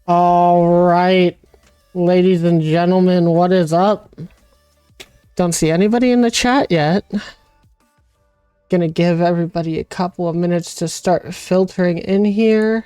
All right, ladies and gentlemen, what is up? Don't see anybody in the chat yet. Gonna give everybody a couple of minutes to start filtering in here.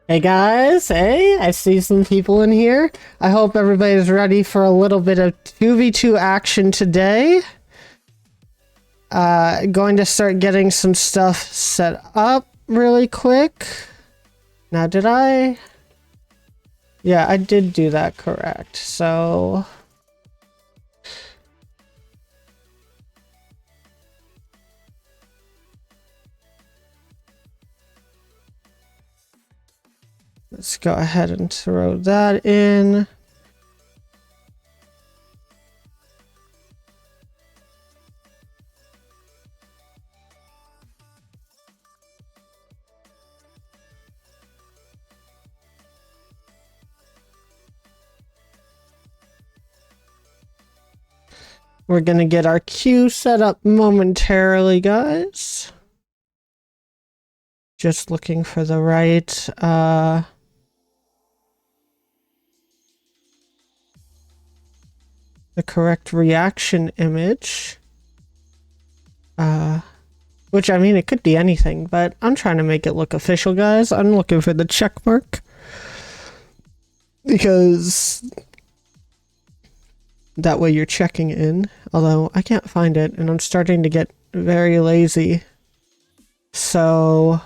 Hey guys, hey, I see some people in here. I hope everybody's ready for a little bit of 2v2 action today. Going to start getting some stuff set up really quick. Now, did I? Yeah, I did do that correct. So let's go ahead and throw that in. We're gonna get our queue set up momentarily, guys. Just looking for the right, the correct reaction image. Which, I mean, it could be anything, but I'm trying to make it look official, guys. I'm looking for the check mark. Because that way you're checking in. Although, I can't find it, and I'm starting to get very lazy. So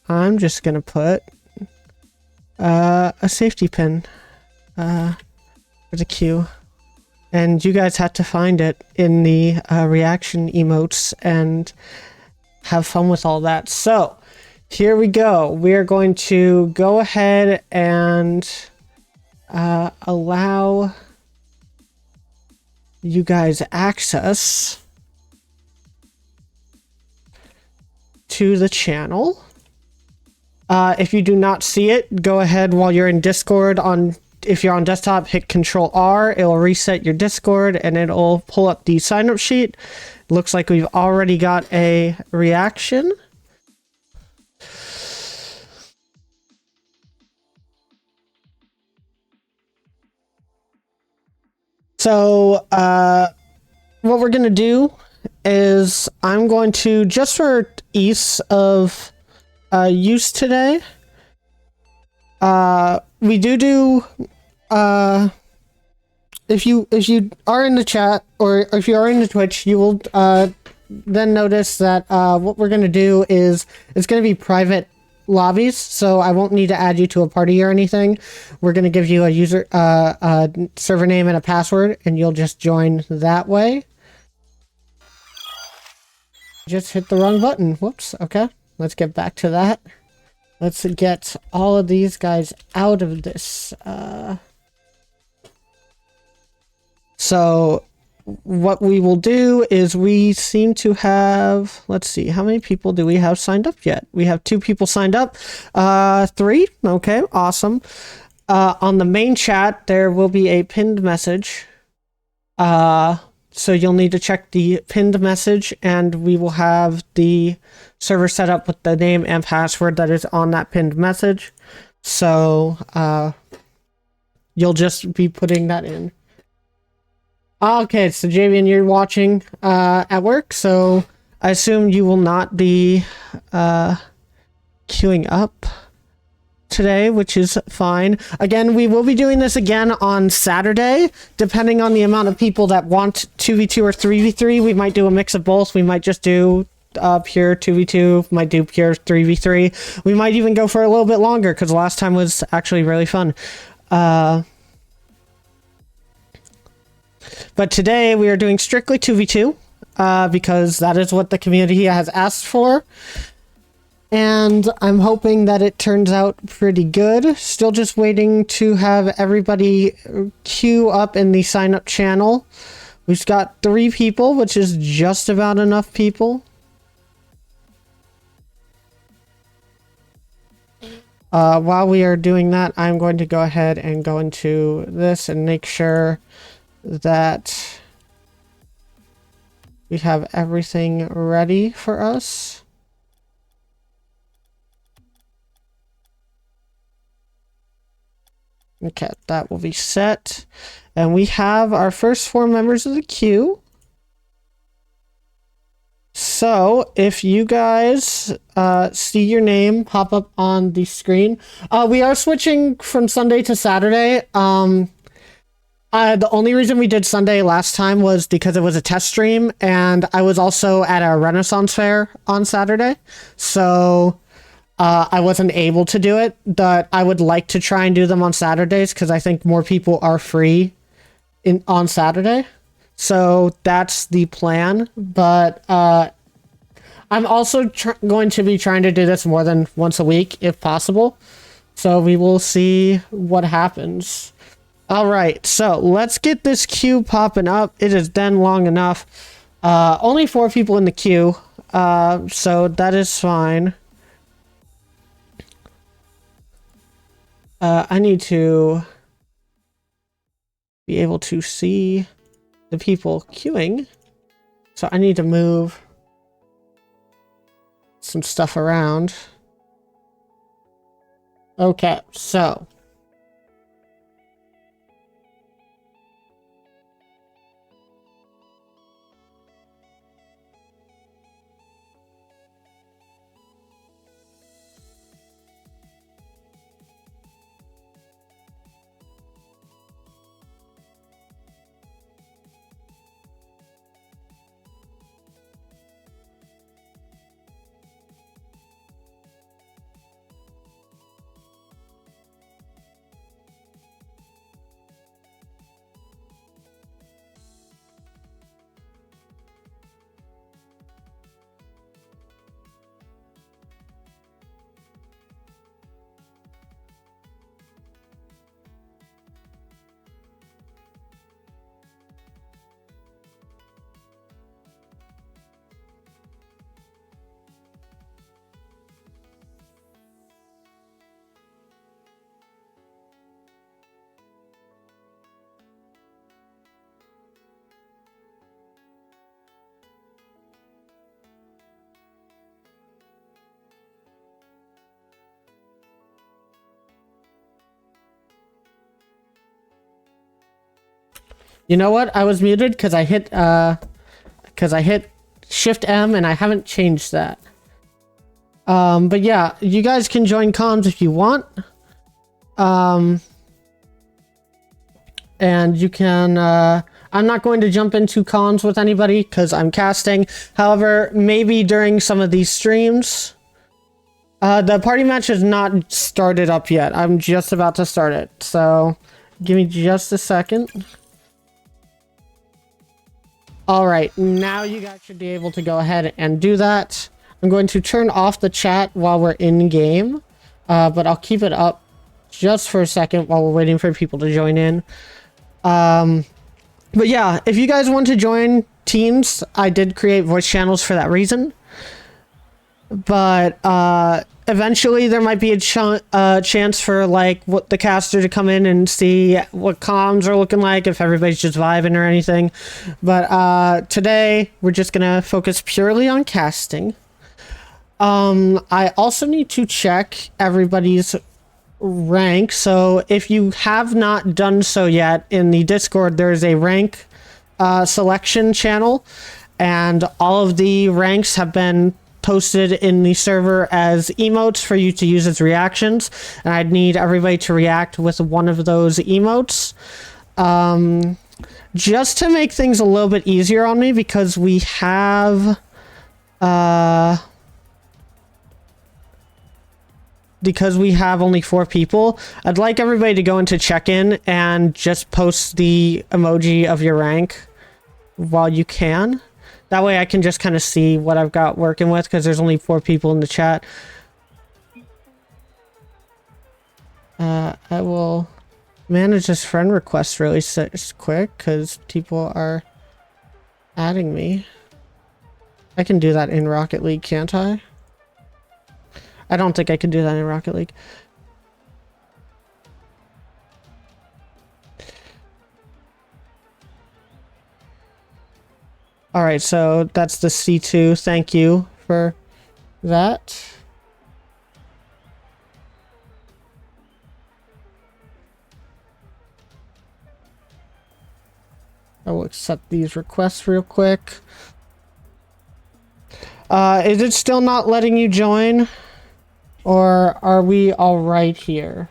I'm just gonna put a safety pin for the queue. And you guys had to find it in the reaction emotes and have fun with all that. So here we go. We're going to go ahead and allow you guys access to the channel. If you do not see it, go ahead while you're in Discord if you're on desktop, hit Control R, it'll reset your Discord and it'll pull up the sign up sheet. Looks like we've already got a reaction. So, what we're going to do is I'm going to, just for ease of use today, we do if you are in the chat or if you are in the Twitch, you will then notice that what we're gonna do is it's gonna be private lobbies, so I won't need to add you to a party or anything. We're gonna give you a user server name and a password, and you'll just join that way. Just hit the wrong button. Whoops. Okay, let's get back to that. Let's get all of these guys out of this. So what we will do is we seem to have, let's see, how many people do we have signed up yet? We have 2 people signed up. 3. Okay, awesome. On the main chat, there will be a pinned message. So you'll need to check the pinned message, and we will have the server set up with the name and password that is on that pinned message. So you'll just be putting that in. Okay, so Javian, you're watching at work, so I assume you will not be queuing up today, which is fine. Again, we will be doing this again on Saturday, depending on the amount of people that want 2v2 or 3v3. We might do a mix of both. We might just do pure 2v2, might do pure 3v3. We might even go for a little bit longer, because last time was actually really fun. But today we are doing strictly 2v2, because that is what the community has asked for. And I'm hoping that it turns out pretty good. Still just waiting to have everybody queue up in the sign up channel. We've got 3 people, which is just about enough people. While we are doing that, I'm going to go ahead and go into this and make sure that we have everything ready for us. Okay, that will be set. And we have our first 4 members of the queue. So, if you guys see your name pop up on the screen, we are switching from Sunday to Saturday. The only reason we did Sunday last time was because it was a test stream, and I was also at a Renaissance fair on Saturday. So, I wasn't able to do it, but I would like to try and do them on Saturdays because I think more people are free on Saturday. So that's the plan, but I'm also going to be trying to do this more than once a week if possible. So we will see what happens. All right, so let's get this queue popping up. It has been long enough. Only 4 people in the queue, so that is fine. I need to be able to see the people queuing, so I need to move some stuff around. Okay, so you know what? I was muted because I hit Shift M and I haven't changed that. But yeah, you guys can join comms if you want. And you can, I'm not going to jump into comms with anybody because I'm casting. However, maybe during some of these streams, the party match has not started up yet. I'm just about to start it. So give me just a second. All right, now you guys should be able to go ahead and do that. I'm going to turn off the chat while we're in game, but I'll keep it up just for a second while we're waiting for people to join in. But yeah, if you guys want to join teams, I did create voice channels for that reason. But eventually there might be a chance for like what the caster to come in and see what comms are looking like, if everybody's just vibing or anything. But today we're just gonna focus purely on casting. I also need to check everybody's rank. So if you have not done so yet, in the Discord there's a rank selection channel, and all of the ranks have been posted in the server as emotes for you to use as reactions, and I'd need everybody to react with one of those emotes. Just to make things a little bit easier on me, because we have only 4 people, I'd like everybody to go into check-in and just post the emoji of your rank while you can. That way I can just kind of see what I've got working with, because there's only 4 people in the chat. I will manage this friend request really quick, because people are adding me. I can do that in Rocket League, can't I? I don't think I could do that in Rocket League. All right, so that's the C2. Thank you for that. I will accept these requests real quick. Is it still not letting you join? Or are we all right here?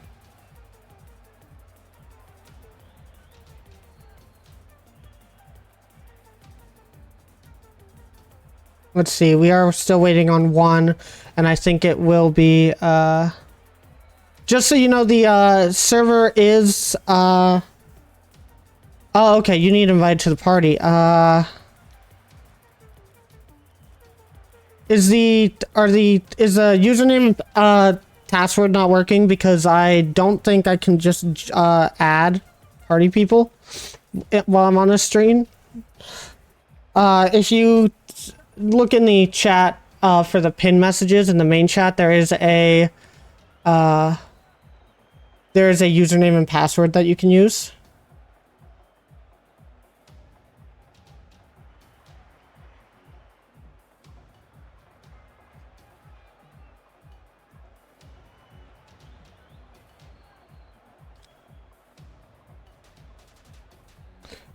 Let's see, we are still waiting on one, and I think it will be, just so you know, the, server is, oh, okay, you need invited to the party. Is the username, password not working? Because I don't think I can just, add party people while I'm on the stream. If you look in the chat, for the pin messages in the main chat, there is a username and password that you can use.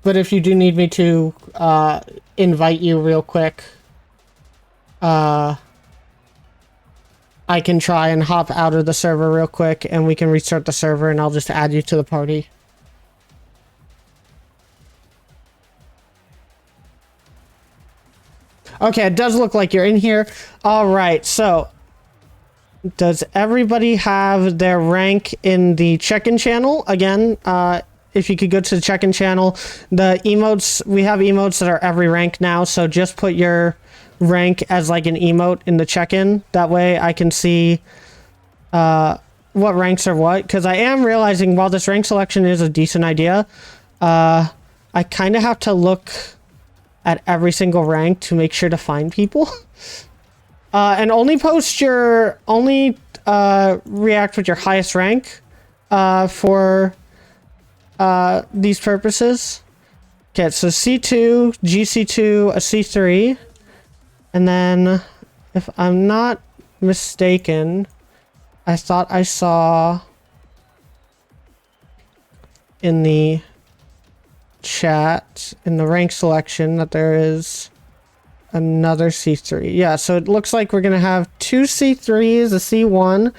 But if you do need me to invite you real quick, I can try and hop out of the server real quick, and we can restart the server, and I'll just add you to the party. Okay, it does look like you're in here. All right, so does everybody have their rank in the check-in channel? Again, if you could go to the check-in channel, the emotes, we have emotes that are every rank now, so just put your rank as like an emote in the check-in. That way I can see what ranks are what, because I am realizing while this rank selection is a decent idea, I kind of have to look at every single rank to make sure to find people. And only post your, react with your highest rank for these purposes. Okay, so C2, GC2, a C3, and then, if I'm not mistaken, I thought I saw in the chat, in the rank selection, that there is another C3. Yeah, so it looks like we're gonna have two C3s, a C1,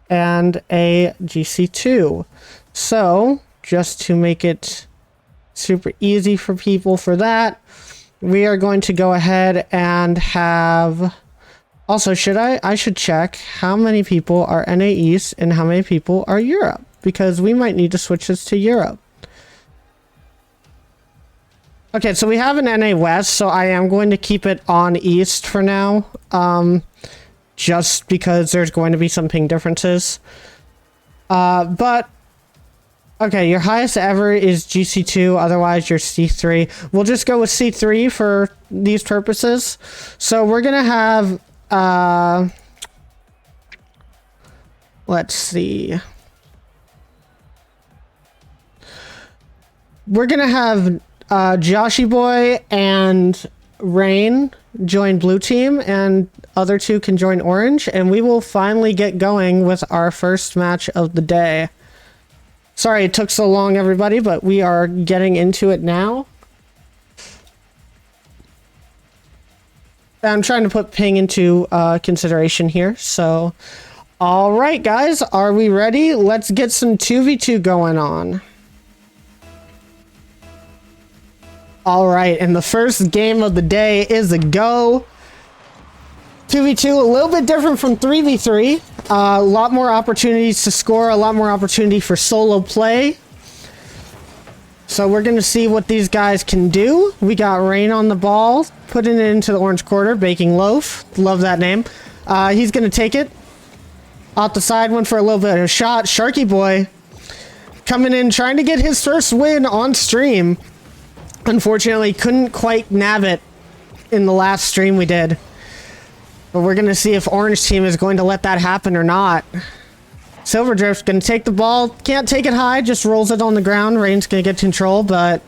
and a GC2. So, just to make it super easy for people for that, we are going to go ahead and have... Also, I should check how many people are NA East and how many people are Europe, because we might need to switch this to Europe. Okay, so we have an NA West, so I am going to keep it on East for now, just because there's going to be some ping differences. But okay, your highest ever is GC2, otherwise you're C3. We'll just go with C3 for these purposes. So we're gonna have, let's see. We're gonna have Joshy Boy and Rain join blue team, and other two can join orange, and we will finally get going with our first match of the day. Sorry it took so long, everybody, but we are getting into it now. I'm trying to put ping into consideration here, so... Alright, guys, are we ready? Let's get some 2v2 going on. Alright, and the first game of the day is a go. 2v2, a little bit different from 3v3. A lot more opportunities to score, a lot more opportunity for solo play. So we're going to see what these guys can do. We got Rain on the ball, putting it into the orange quarter, Baking Loaf. Love that name. He's going to take it. Off the side, went for a little bit of a shot. Sharky Boy coming in, trying to get his first win on stream. Unfortunately, couldn't quite nab it in the last stream we did. But we're going to see if Orange Team is going to let that happen or not. Silverdrift going to take the ball. Can't take it high. Just rolls it on the ground. Rain's going to get control, but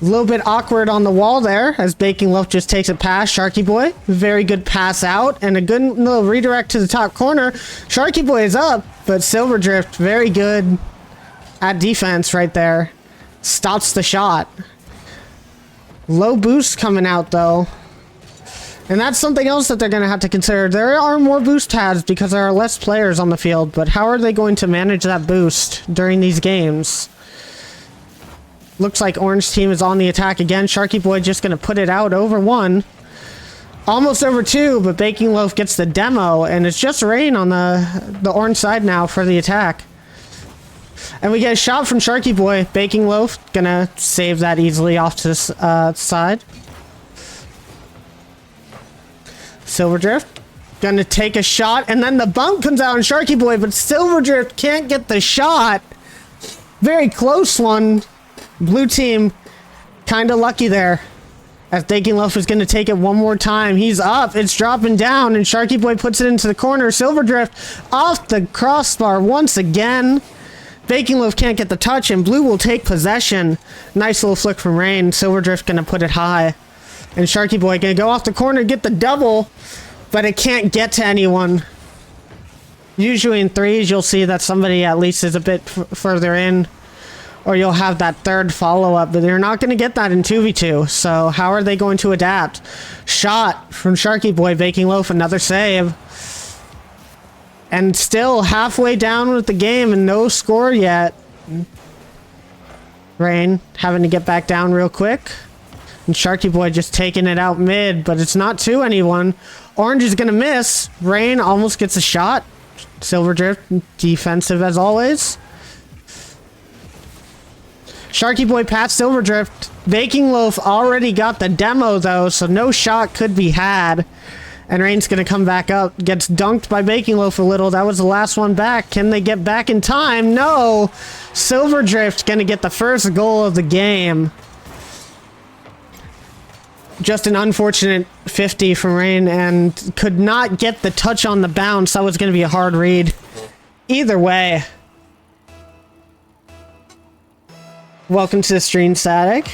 a little bit awkward on the wall there as Baking Loaf just takes it past Sharky Boy. Very good pass out and a good little redirect to the top corner. Sharky Boy is up, but Silverdrift very good at defense right there. Stops the shot. Low boost coming out though. And that's something else that they're going to have to consider. There are more boost pads because there are less players on the field, but how are they going to manage that boost during these games? Looks like Orange Team is on the attack again. Sharky Boy just going to put it out over 1. Almost over 2, but Baking Loaf gets the demo, and it's just Rain on the orange side now for the attack. And we get a shot from Sharky Boy. Baking Loaf going to save that easily off to the side. Silverdrift going to take a shot, and then the bump comes out on Sharky Boy, but Silverdrift can't get the shot. Very close one. Blue team kind of lucky there. As Baking Loaf is going to take it one more time. He's up. It's dropping down, and Sharky Boy puts it into the corner. Silverdrift off the crossbar once again. Baking Loaf can't get the touch, and Blue will take possession. Nice little flick from Rain. Silverdrift going to put it high. And Sharky Boy going to go off the corner, get the double, but it can't get to anyone. Usually in threes, you'll see that somebody at least is a bit further in, or you'll have that third follow-up, but they're not going to get that in 2v2. So how are they going to adapt? Shot from Sharky Boy, Baking Loaf, another save. And still halfway down with the game and no score yet. Rain having to get back down real quick. And Sharky Boy just taking it out mid, but it's not to anyone. Orange is going to miss. Rain almost gets a shot. Silverdrift, defensive as always. Sharky Boy past Silverdrift. Baking Loaf already got the demo, though, so no shot could be had. And Rain's going to come back up. Gets dunked by Baking Loaf a little. That was the last one back. Can they get back in time? No. Silverdrift going to get the first goal of the game. Just an unfortunate 50 from Rain and could not get the touch on the bounce. That was going to be a hard read. Either way. Welcome to the stream, Static.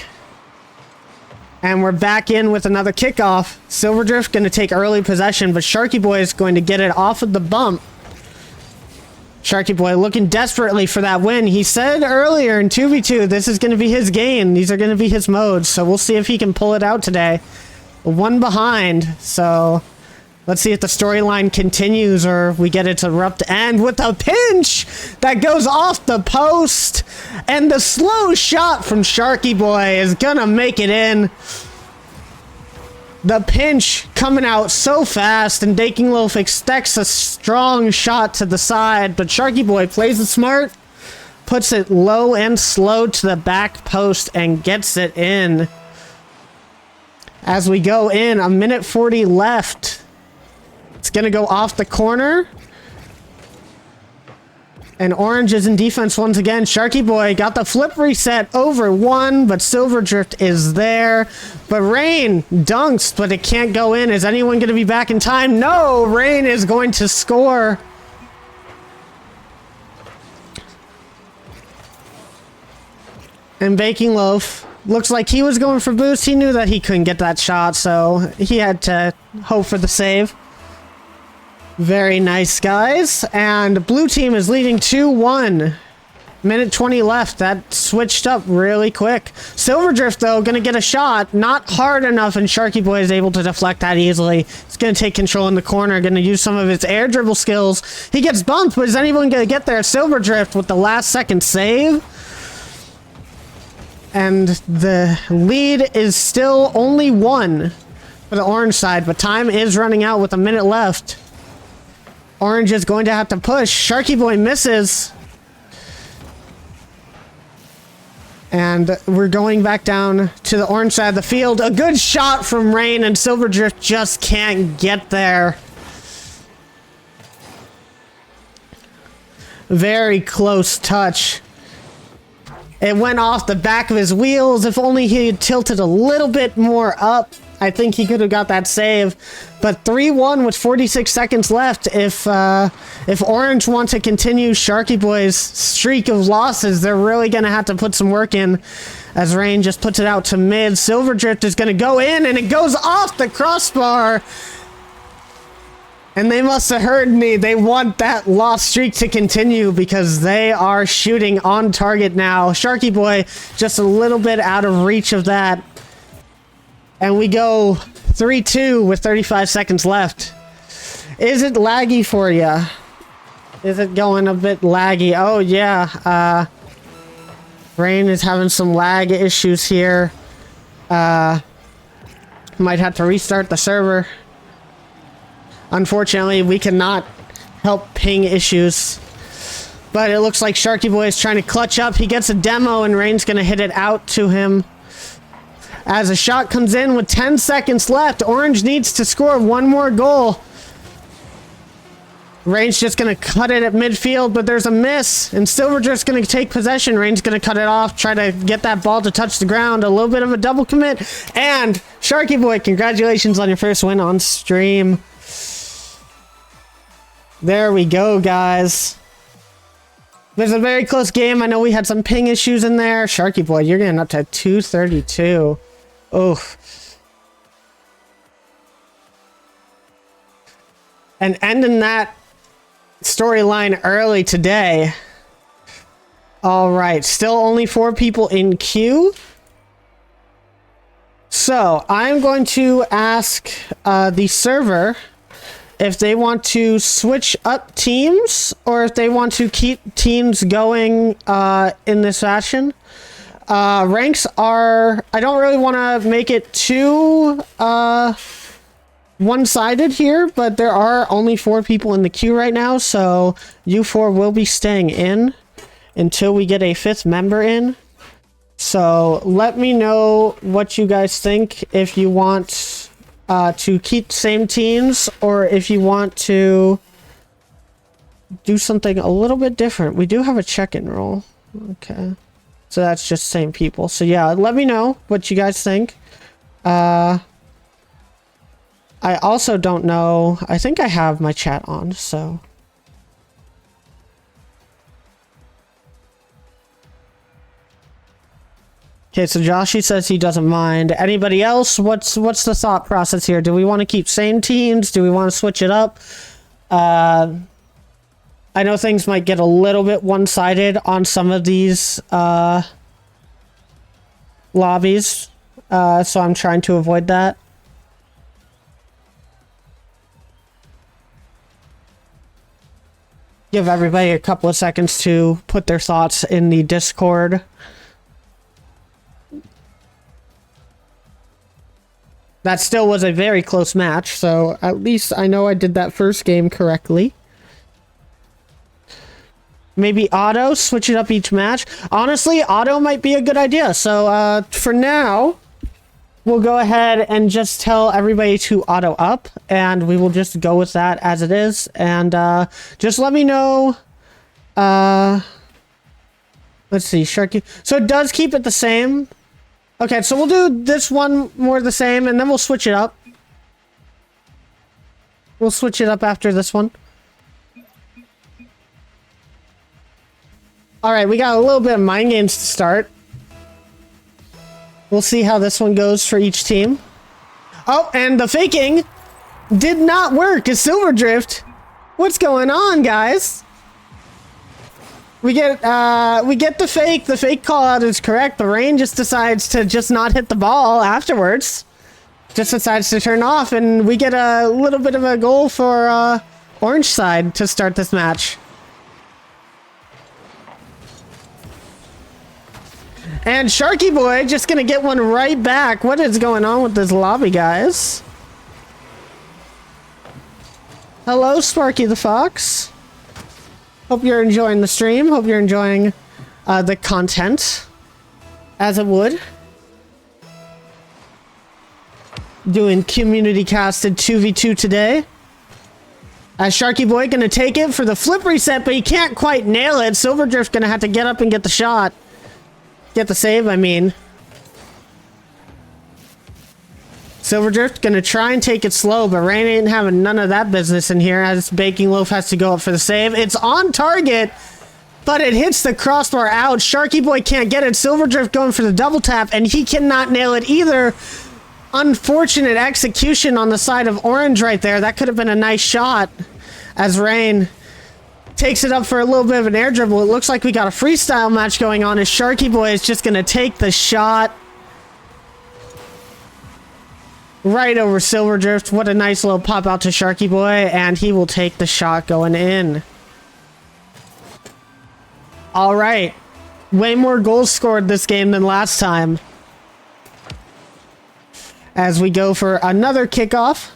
And we're back in with another kickoff. Silverdrift going to take early possession, but Sharky Boy is going to get it off of the bump. Sharky Boy looking desperately for that win. He said earlier in 2v2, this is going to be his game. These are going to be his modes. So we'll see if he can pull it out today. 1 behind. So let's see if the storyline continues or we get its abrupt end with a pinch that goes off the post. And the slow shot from Sharky Boy is going to make it in. The pinch coming out so fast, and Baking Loaf expects a strong shot to the side, but Sharky Boy plays it smart, puts it low and slow to the back post, and gets it in. As we go in, 1:40 left. It's going to go off the corner. And Orange is in defense once again. Sharky Boy got the flip reset over 1, but Silverdrift is there. But Rain dunks, but it can't go in. Is anyone going to be back in time? No! Rain is going to score. And Baking Loaf looks like he was going for boost. He knew that he couldn't get that shot, so he had to hope for the save. Very nice, guys. And blue team is leading 2-1. 1:20 left. That switched up really quick. Silverdrift, though, going to get a shot. Not hard enough, and Sharky Boy is able to deflect that easily. He's going to take control in the corner. Going to use some of his air dribble skills. He gets bumped, but is anyone going to get there? Silverdrift with the last-second save. And the lead is still only 1 for the orange side, but time is running out with 1 minute left. Orange is going to have to push. Sharky Boy misses. And we're going back down to the orange side of the field. A good shot from Rain, and Silverdrift just can't get there. Very close touch. It went off the back of his wheels. If only he had tilted a little bit more up, I think he could have got that save. But 3-1 with 46 seconds left. If Orange want to continue Sharky Boy's streak of losses, they're really going to have to put some work in. As Rain just puts it out to mid. Silverdrift is going to go in, and it goes off the crossbar. And they must have heard me. They want that loss streak to continue because they are shooting on target now. Sharky Boy just a little bit out of reach of that. And we go 3-2 with 35 seconds left. Is it laggy for you? Is it going a bit laggy? Oh, yeah. Rain is having some lag issues here. Might have to restart the server. Unfortunately, we cannot help ping issues. But it looks like Sharky Boy is trying to clutch up. He gets a demo, and Rain's going to hit it out to him. As a shot comes in with 10 seconds left, Orange needs to score one more goal. Rain's just going to cut it at midfield, but there's a miss. And Silverdrift's going to take possession. Rain's going to cut it off, try to get that ball to touch the ground. A little bit of a double commit. And Sharky Boy, congratulations on your first win on stream. There we go, guys. There's a very close game. I know we had some ping issues in there. Sharky Boy, you're getting up to 232. Oh. And ending that storyline early today. All right, still only 4 people in queue. So I'm going to ask the server if they want to switch up teams or if they want to keep teams going in this fashion. Ranks are... I don't really want to make it too one-sided here, but there are only 4 people in the queue right now, so you 4 will be staying in until we get a 5th member in. So let me know what you guys think, if you want to keep the same teams or if you want to do something a little bit different. We do have a check-in role. Okay. So that's just same people. So yeah, let me know what you guys think. I also don't know. I think I have my chat on, so... Okay, so Joshy says he doesn't mind. Anybody else? What's the thought process here? Do we want to keep same teams? Do we want to switch it up? I know things might get a little bit one-sided on some of these lobbies, so I'm trying to avoid that. Give everybody a couple of seconds to put their thoughts in the Discord. That still was a very close match, so at least I know I did that first game correctly. Maybe auto, switch it up each match. Honestly, auto might be a good idea. So for now, we'll go ahead and just tell everybody to auto up, and we will just go with that as it is. And just let me know. Let's see, Sharky. So it does keep it the same. Okay, so we'll do this one more the same, and then we'll switch it up. We'll switch it up after this one. Alright, we got a little bit of mind games to start. We'll see how this one goes for each team. Oh, and the faking did not work. It's Silverdrift. What's going on, guys? We get the fake. The fake call out is correct. The Rain just decides to just not hit the ball afterwards. Just decides to turn off, and we get a little bit of a goal for Orange side to start this match. And Sharky Boy just gonna get one right back. What is going on with this lobby, guys? Hello, Sparky the Fox. Hope you're enjoying the stream. Hope you're enjoying the content, as it would. Doing community casted 2v2 today. As Sharky Boy gonna take it for the flip reset, but he can't quite nail it. Silverdrift's gonna have to get up and get the shot. Get the save, I mean. Silverdrift gonna try and take it slow, but Rain ain't having none of that business in here as Baking Loaf has to go up for the save. It's on target, but it hits the crossbar out. Sharky Boy can't get it. Silverdrift going for the double tap, and he cannot nail it either. Unfortunate execution on the side of Orange right there. That could have been a nice shot as Rain takes it up for a little bit of an air dribble. It looks like we got a freestyle match going on as Sharky Boy is just gonna take the shot right over Silverdrift. What a nice little pop out to Sharky Boy, and he will take the shot going in. All right. Way more goals scored this game than last time. As we go for another kickoff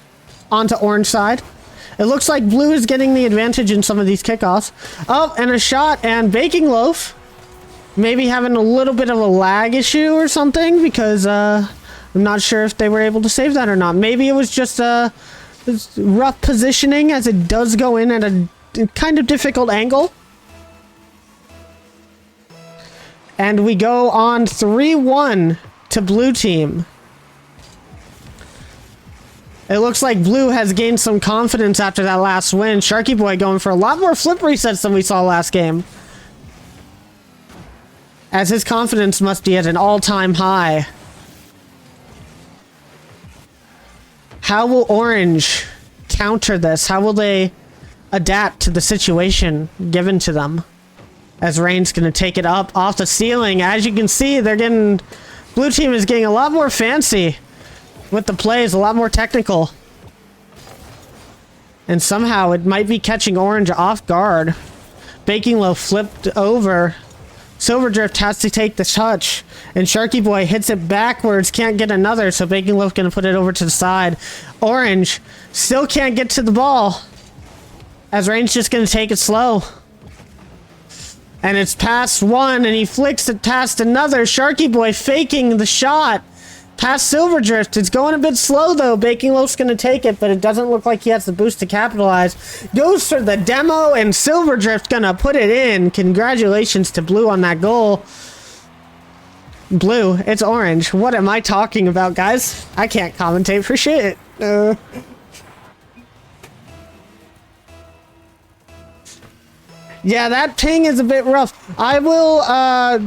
onto Orange side. It looks like Blue is getting the advantage in some of these kickoffs. Oh, and a shot, and Baking Loaf maybe having a little bit of a lag issue or something, because I'm not sure if they were able to save that or not. Maybe it was just rough positioning, as it does go in at a kind of difficult angle. And we go on 3-1 to Blue team. It looks like Blue has gained some confidence after that last win. Sharky Boy going for a lot more flip resets than we saw last game, as his confidence must be at an all-time high. How will Orange counter this? How will they adapt to the situation given to them? As Rain's going to take it up off the ceiling. As you can see, Blue team is getting a lot more fancy with the plays, a lot more technical. And somehow it might be catching Orange off guard. Baking Loaf flipped over. Silverdrift has to take the touch, and Sharky Boy hits it backwards, can't get another, so Baking Loaf gonna put it over to the side. Orange still can't get to the ball, as Rain's just gonna take it slow. And it's past one, and he flicks it past another. Sharky Boy faking the shot past Silverdrift. It's going a bit slow though. Baking Loaf's gonna take it, but it doesn't look like he has the boost to capitalize. Goes for the demo, and Silverdrift gonna put it in. Congratulations to Blue on that goal. Blue, it's Orange. What am I talking about, guys? I can't commentate for shit. Yeah, that ping is a bit rough. I will,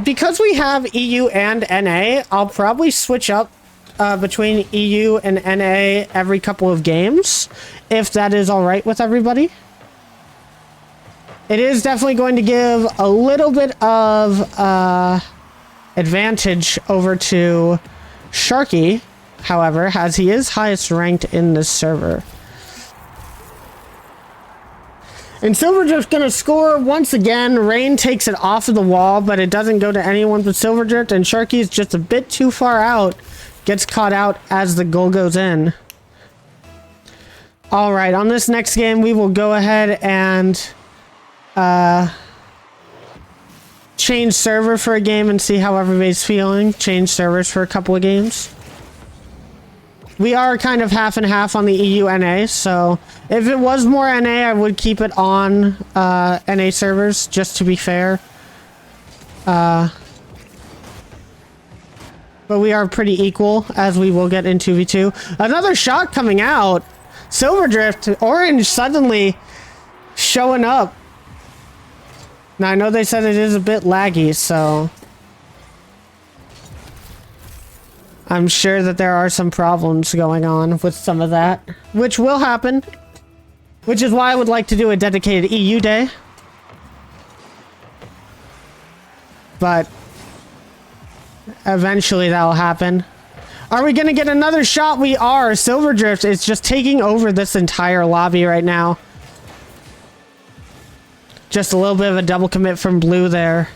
because we have EU and NA, I'll probably switch up between EU and NA every couple of games, if that is alright with everybody. It is definitely going to give a little bit of advantage over to Sharky, however, as he is highest ranked in this server. And Silverdrift's gonna score once again. Rain takes it off of the wall, but it doesn't go to anyone but Silverdrift, and Sharky is just a bit too far out. Gets caught out as the goal goes in. Alright, on this next game, we will go ahead and change server for a game and see how everybody's feeling. Change servers for a couple of games. We are kind of half and half on the EU NA, so if it was more NA, I would keep it on NA servers, just to be fair. But we are pretty equal, as we will get in 2v2. Another shot coming out. Silverdrift, Orange suddenly showing up. Now, I know they said it is a bit laggy, so I'm sure that there are some problems going on with some of that, which will happen, which is why I would like to do a dedicated EU day. But eventually that'll happen. Are we going to get another shot? We are. Silverdrift is just taking over this entire lobby right now. Just a little bit of a double commit from Blue there.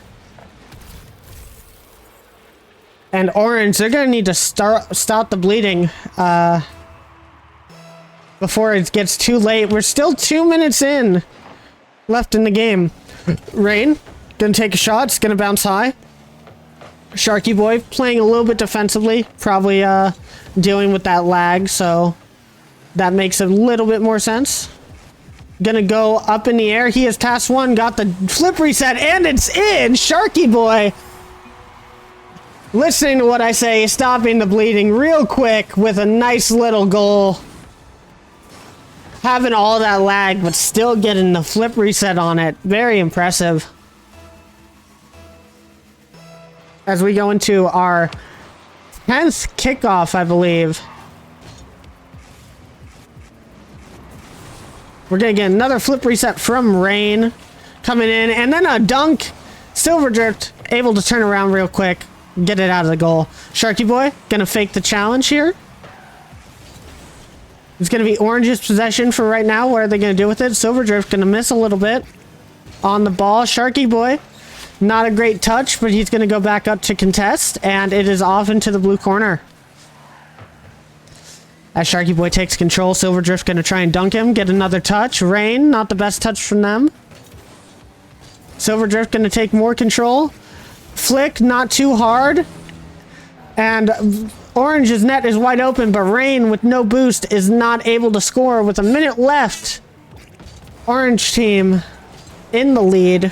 And Orange, they're going to need to stop the bleeding before it gets too late. We're still 2 minutes in left in the game. Rain, going to take a shot. It's going to bounce high. Sharky Boy playing a little bit defensively. Probably dealing with that lag, so that makes a little bit more sense. Gonna go up in the air. He has task one, got the flip reset, and it's in! Sharky Boy Listening to what I say, stopping the bleeding real quick with a nice little goal. Having all that lag, but still getting the flip reset on it. Very impressive. As we go into our 10th kickoff, I believe. We're going to get another flip reset from Rain coming in. And then a dunk. Silver Drift able to turn around real quick. Get it out of the goal. Sharky Boy going to fake the challenge here. It's going to be Orange's possession for right now. What are they going to do with it? Silver Drift going to miss a little bit on the ball. Sharky Boy, not a great touch, but he's going to go back up to contest. And it is off into the blue corner. As Sharky Boy takes control, Silver Drift going to try and dunk him. Get another touch. Rain, not the best touch from them. Silver Drift going to take more control. Flick, not too hard. And Orange's net is wide open, but Rain, with no boost, is not able to score with a minute left. Orange team in the lead.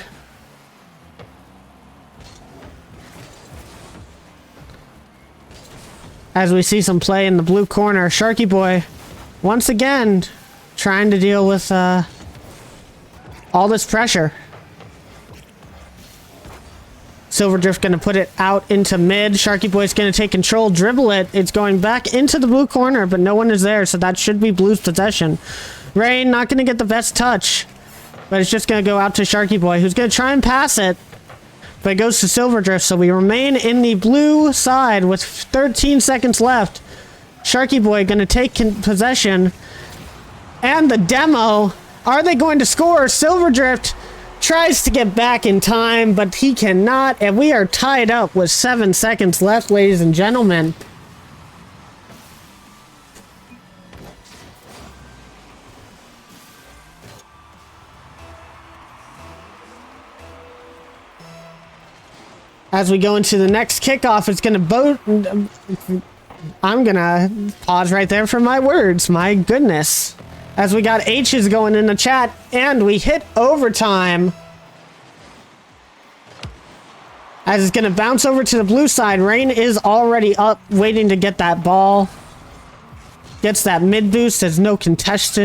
As we see some play in the blue corner, Sharky Boy, once again, trying to deal with all this pressure. Silver Drift going to put it out into mid. Sharky Boy's going to take control, dribble it. It's going back into the blue corner, but no one is there, so that should be Blue's possession. Rain not going to get the best touch, but it's just going to go out to Sharky Boy, who's going to try and pass it, but it goes to Silver Drift, so we remain in the blue side with 13 seconds left. Sharky Boy going to take possession, and the demo. Are they going to score? Silver Drift tries to get back in time, but he cannot, and we are tied up with 7 seconds left, ladies and gentlemen. As we go into the next kickoff, it's going to I'm going to pause right there for my words. My goodness. As we got H's going in the chat, and we hit overtime. As it's going to bounce over to the blue side. Rain is already up, waiting to get that ball. Gets that mid boost as no contest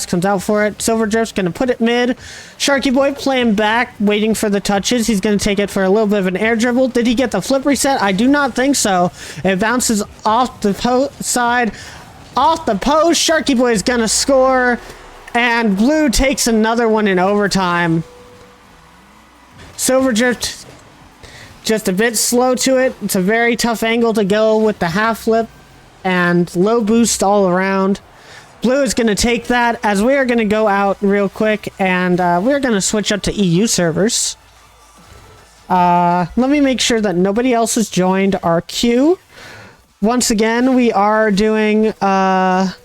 comes out for it. Silver Drift's going to put it mid. Sharky Boy playing back, waiting for the touches. He's going to take it for a little bit of an air dribble. Did he get the flip reset? I do not think so. It bounces off the side. Off the post, Sharky Boy is gonna score, and Blue takes another one in overtime. Silver Drift just a bit slow to it. It's a very tough angle to go with the half flip and low boost all around. Blue is gonna take that as we are gonna go out real quick, and we're gonna switch up to EU servers. Let me make sure that nobody else has joined our queue. Once again, we are doing, oh,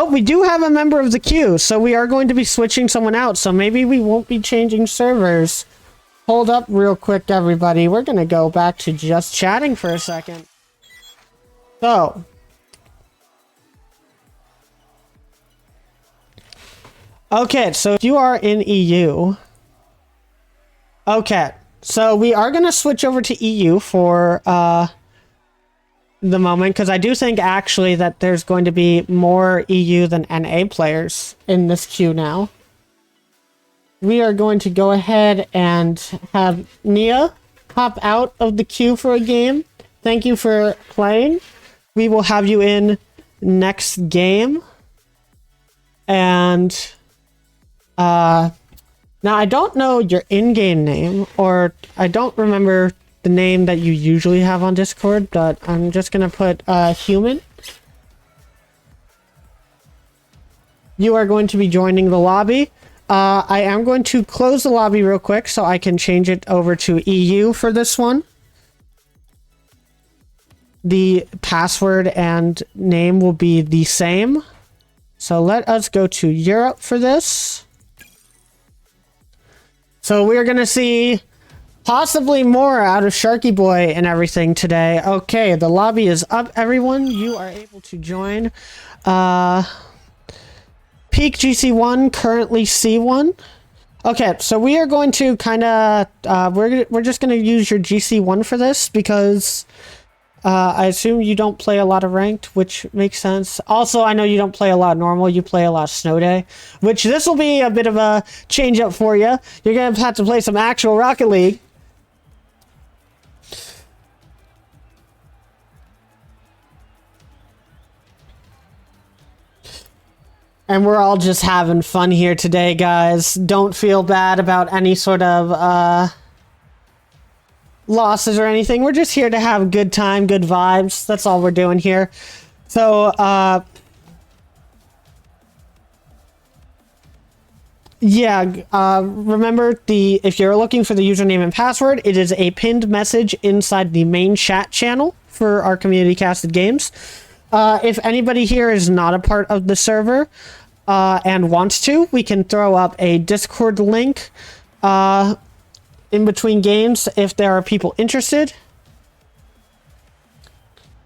we do have a member of the queue, so we are going to be switching someone out, so maybe we won't be changing servers. Hold up real quick, everybody. We're going to go back to just chatting for a second. So. Okay, so if you are in EU. Okay, so we are going to switch over to EU for, the moment, because I do think actually that there's going to be more EU than NA players in this queue now. We are going to go ahead and have Nia hop out of the queue for a game. Thank you for playing. We will have you in next game. And now I don't know your in-game name, or I don't remember the name that you usually have on Discord, but I'm just gonna put human. You are going to be joining the lobby. I am going to close the lobby real quick so I can change it over to EU for this one. The password and name will be the same. So let us go to Europe for this. So we're gonna see possibly more out of Sharky Boy and everything today. Okay, the lobby is up, everyone. You are able to join. Peak GC1, currently C1. Okay, so we are going to kind of we're just going to use your GC1 for this because I assume you don't play a lot of ranked, which makes sense. Also, I know you don't play a lot of normal. You play a lot of snow day, which this will be a bit of a change up for you. You're going to have to play some actual Rocket League. And we're all just having fun here today, guys. Don't feel bad about any sort of losses or anything. We're just here to have a good time, good vibes. That's all we're doing here. So, yeah, remember if you're looking for the username and password, it is a pinned message inside the main chat channel for our community casted games. If anybody here is not a part of the server and wants to, we can throw up a Discord link in between games if there are people interested.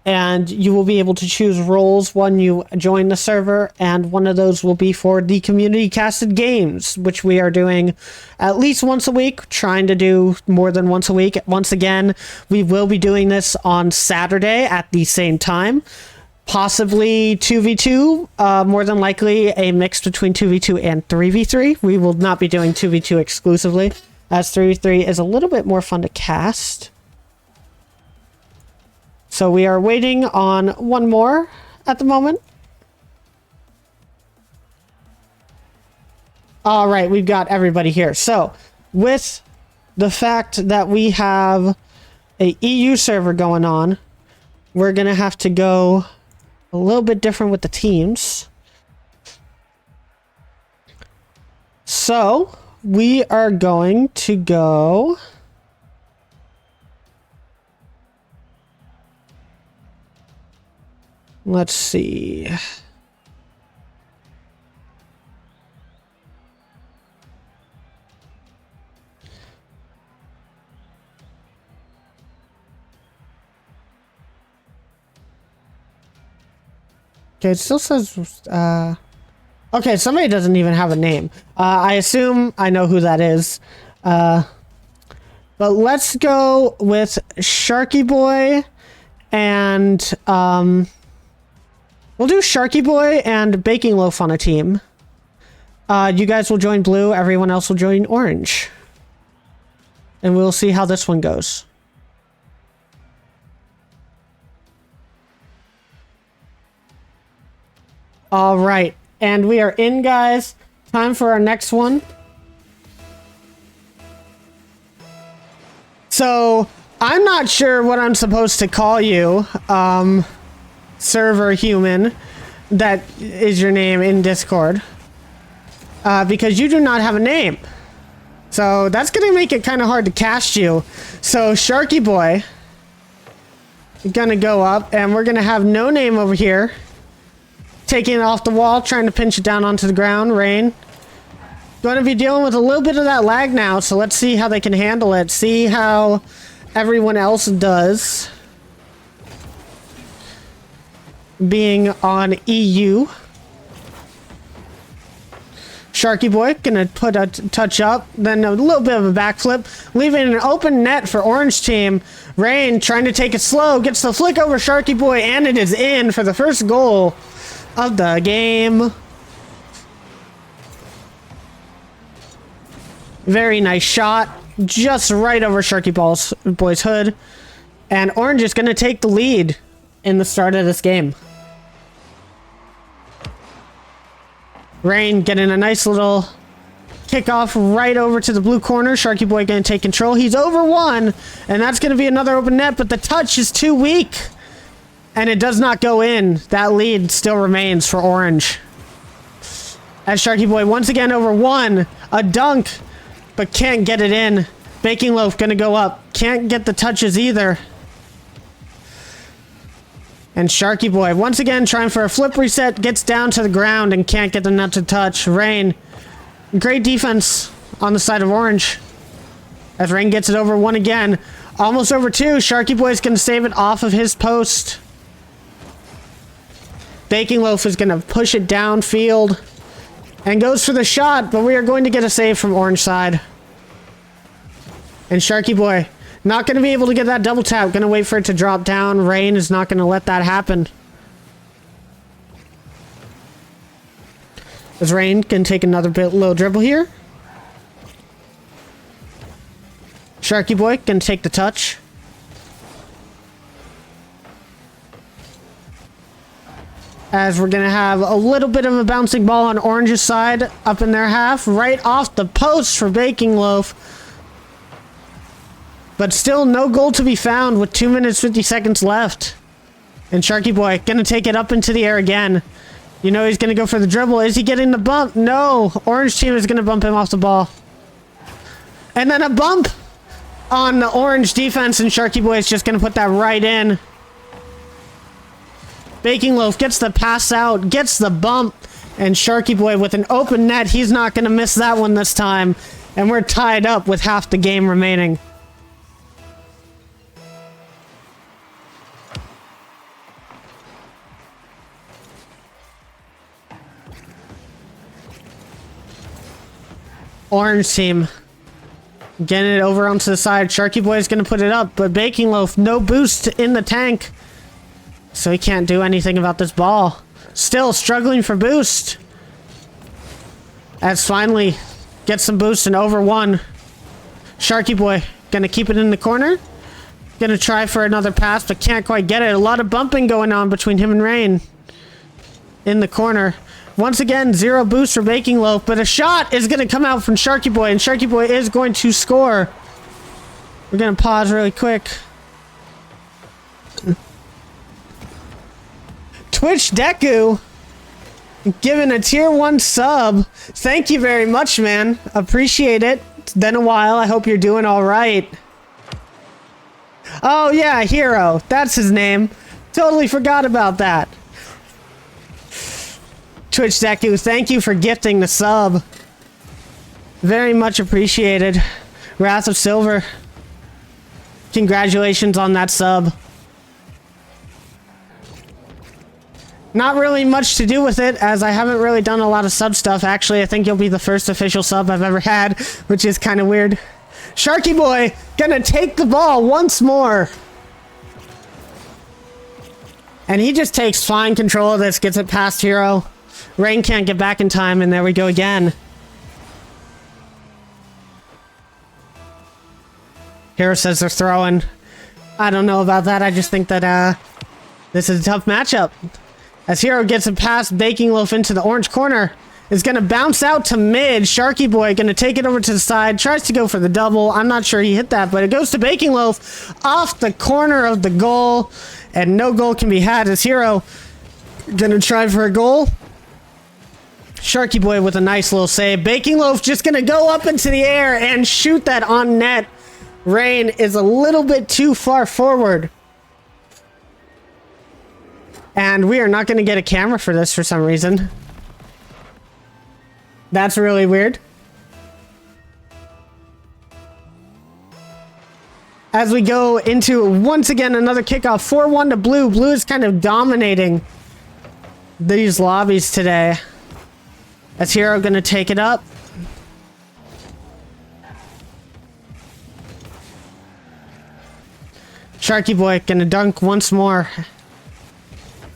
And you will be able to choose roles when you join the server, and one of those will be for the community casted games, which we are doing at least once a week, trying to do more than once a week. Once again, we will be doing this on Saturday at the same time. Possibly 2v2, more than likely a mix between 2v2 and 3v3. We will not be doing 2v2 exclusively, as 3v3 is a little bit more fun to cast. So we are waiting on one more at the moment. All right, we've got everybody here. So with the fact that we have a EU server going on, we're going to have to go a little bit different with the teams. So we are going to go... Let's see. Okay, it still says, okay, somebody doesn't even have a name. I assume I know who that is. But let's go with Sharky Boy and, we'll do Sharky Boy and Baking Loaf on a team. You guys will join blue, everyone else will join orange. And we'll see how this one goes. All right, and we are in, guys. Time for our next one. So, I'm not sure what I'm supposed to call you, server human, that is your name in Discord, because you do not have a name. So, that's going to make it kind of hard to cast you. So, Sharky Boy, gonna go up, and we're gonna have no name over here. Taking it off the wall, trying to pinch it down onto the ground. Rain. Going to be dealing with a little bit of that lag now, so let's see how they can handle it. See how everyone else does. Being on EU. Sharky Boy gonna put a touch up, then a little bit of a backflip, leaving an open net for Orange Team. Rain trying to take it slow, gets the flick over Sharky Boy, and it is in for the first goal of the game. Very nice shot, just right over Sharky Boy's hood. And Orange is going to take the lead in the start of this game. Rain getting a nice little kickoff right over to the blue corner. Sharky Boy going to take control. He's over one, and that's going to be another open net, but the touch is too weak. And it does not go in. That lead still remains for Orange. As Sharky Boy once again over one. A dunk, but can't get it in. Baking Loaf gonna go up. Can't get the touches either. And Sharky Boy once again trying for a flip reset. Gets down to the ground and can't get the net to touch. Rain. Great defense on the side of Orange. As Rain gets it over one again. Almost over two. Sharky Boy's gonna save it off of his post. Baking Loaf is going to push it downfield. And goes for the shot, but we are going to get a save from orange side. And Sharky Boy, not going to be able to get that double tap. Going to wait for it to drop down. Rain is not going to let that happen. As Rain can take another little dribble here. Sharky Boy can take the touch. As we're going to have a little bit of a bouncing ball on Orange's side up in their half. Right off the post for Baking Loaf. But still no goal to be found with 2 minutes 50 seconds left. And Sharky Boy going to take it up into the air again. You know he's going to go for the dribble. Is he getting the bump? No. Orange team is going to bump him off the ball. And then a bump on the Orange defense, and Sharky Boy is just going to put that right in. Baking Loaf gets the pass out, gets the bump, and Sharky Boy with an open net. He's not going to miss that one this time. And we're tied up with half the game remaining. Orange team getting it over onto the side. Sharky Boy is going to put it up, but Baking Loaf, no boost in the tank. So he can't do anything about this ball. Still struggling for boost. As finally gets some boost and over one. Sharky Boy going to keep it in the corner. Going to try for another pass, but can't quite get it. A lot of bumping going on between him and Rain. In the corner. Once again, zero boost for Baking Loaf, but a shot is going to come out from Sharky Boy, and Sharky Boy is going to score. We're going to pause really quick. Twitch Deku, given a tier 1 sub. Thank you very much, man. Appreciate it. It's been a while. I hope you're doing all right. Oh, yeah, Hero. That's his name. Totally forgot about that. Twitch Deku, thank you for gifting the sub. Very much appreciated. Wrath of Silver, congratulations on that sub. Not really much to do with it, as I haven't really done a lot of sub stuff. Actually, I think you'll be the first official sub I've ever had, which is kind of weird. Sharky Boy gonna take the ball once more. And he just takes fine control of this, gets it past Hero. Rain can't get back in time, and there we go again. Hero says they're throwing. I don't know about that. I just think that this is a tough matchup. As Hero gets a past Baking Loaf into the orange corner. Is going to bounce out to mid. Sharky Boy going to take it over to the side. Tries to go for the double. I'm not sure he hit that, but it goes to Baking Loaf off the corner of the goal. And no goal can be had as Hero going to try for a goal. Sharky Boy with a nice little save. Baking Loaf just going to go up into the air and shoot that on net. Rain is a little bit too far forward. And we are not going to get a camera for this for some reason. That's really weird. As we go into, once again, another kickoff. 4-1 to Blue. Blue is kind of dominating these lobbies today. As Hero going to take it up. Sharky Boy going to dunk once more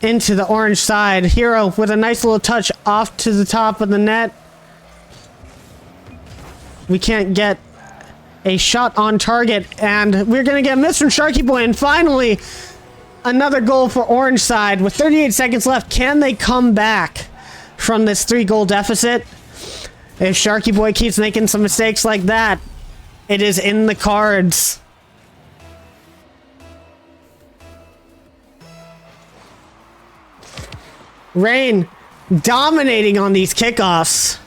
into the orange side. Hero with a nice little touch off to the top of the net. We can't get a shot on target, and we're going to get missed from Sharky Boy, and finally another goal for orange side with 38 seconds left. Can they come back from this 3-goal deficit? If Sharky Boy keeps making some mistakes like that, it is in the cards. Rain dominating on these kickoffs,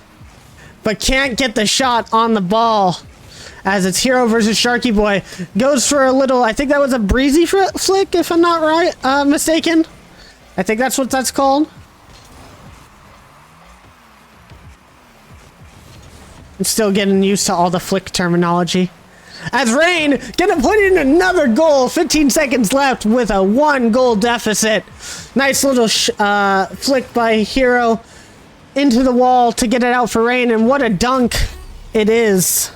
but can't get the shot on the ball as it's Hero versus Sharky Boy. Goes for a little, I think that was a breezy flick, if I'm not mistaken. I think that's what that's called. I'm still getting used to all the flick terminology. As Rain gonna put in another goal, 15 seconds left with a 1-goal deficit. Nice little flick by Hero. into the wall to get it out for Rain, and what a dunk it is.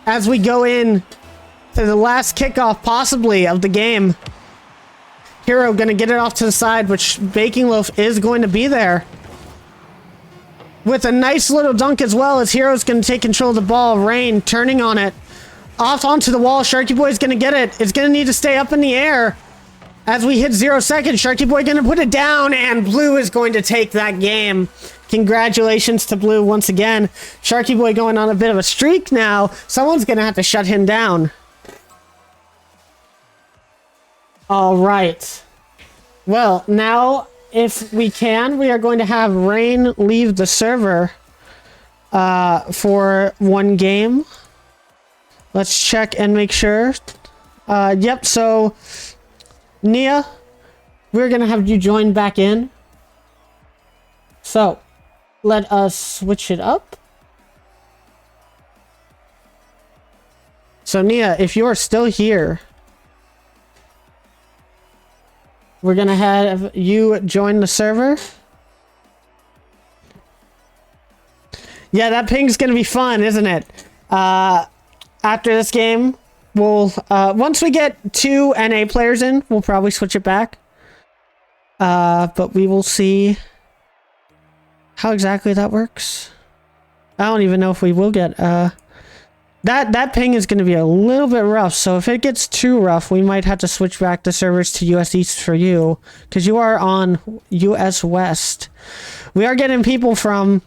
As we go in to the last kickoff, possibly, of the game. Hero gonna get it off to the side, which Baking Loaf is going to be there. With a nice little dunk as well, as Hero's gonna take control of the ball. Rain turning on it. Off onto the wall. Sharky Boy's gonna get it. It's gonna need to stay up in the air. As we hit 0 seconds, Sharky Boy gonna put it down, and Blue is going to take that game. Congratulations to Blue once again. Sharky Boy going on a bit of a streak now. Someone's gonna have to shut him down. All right. Well, now, if we can, we are going to have Rain leave the server for one game. Let's check and make sure. Yep, so Nia, we're going to have you join back in. So, let us switch it up. So Nia, if you are still here, we're gonna have you join the server. Yeah, that ping's gonna be fun, isn't it? After this game, we'll once we get 2 NA players in, we'll probably switch it back. But we will see how exactly that works. I don't even know if we will get that ping is going to be a little bit rough, so if it gets too rough, we might have to switch back the servers to US East for you, because you are on US West. We are getting people from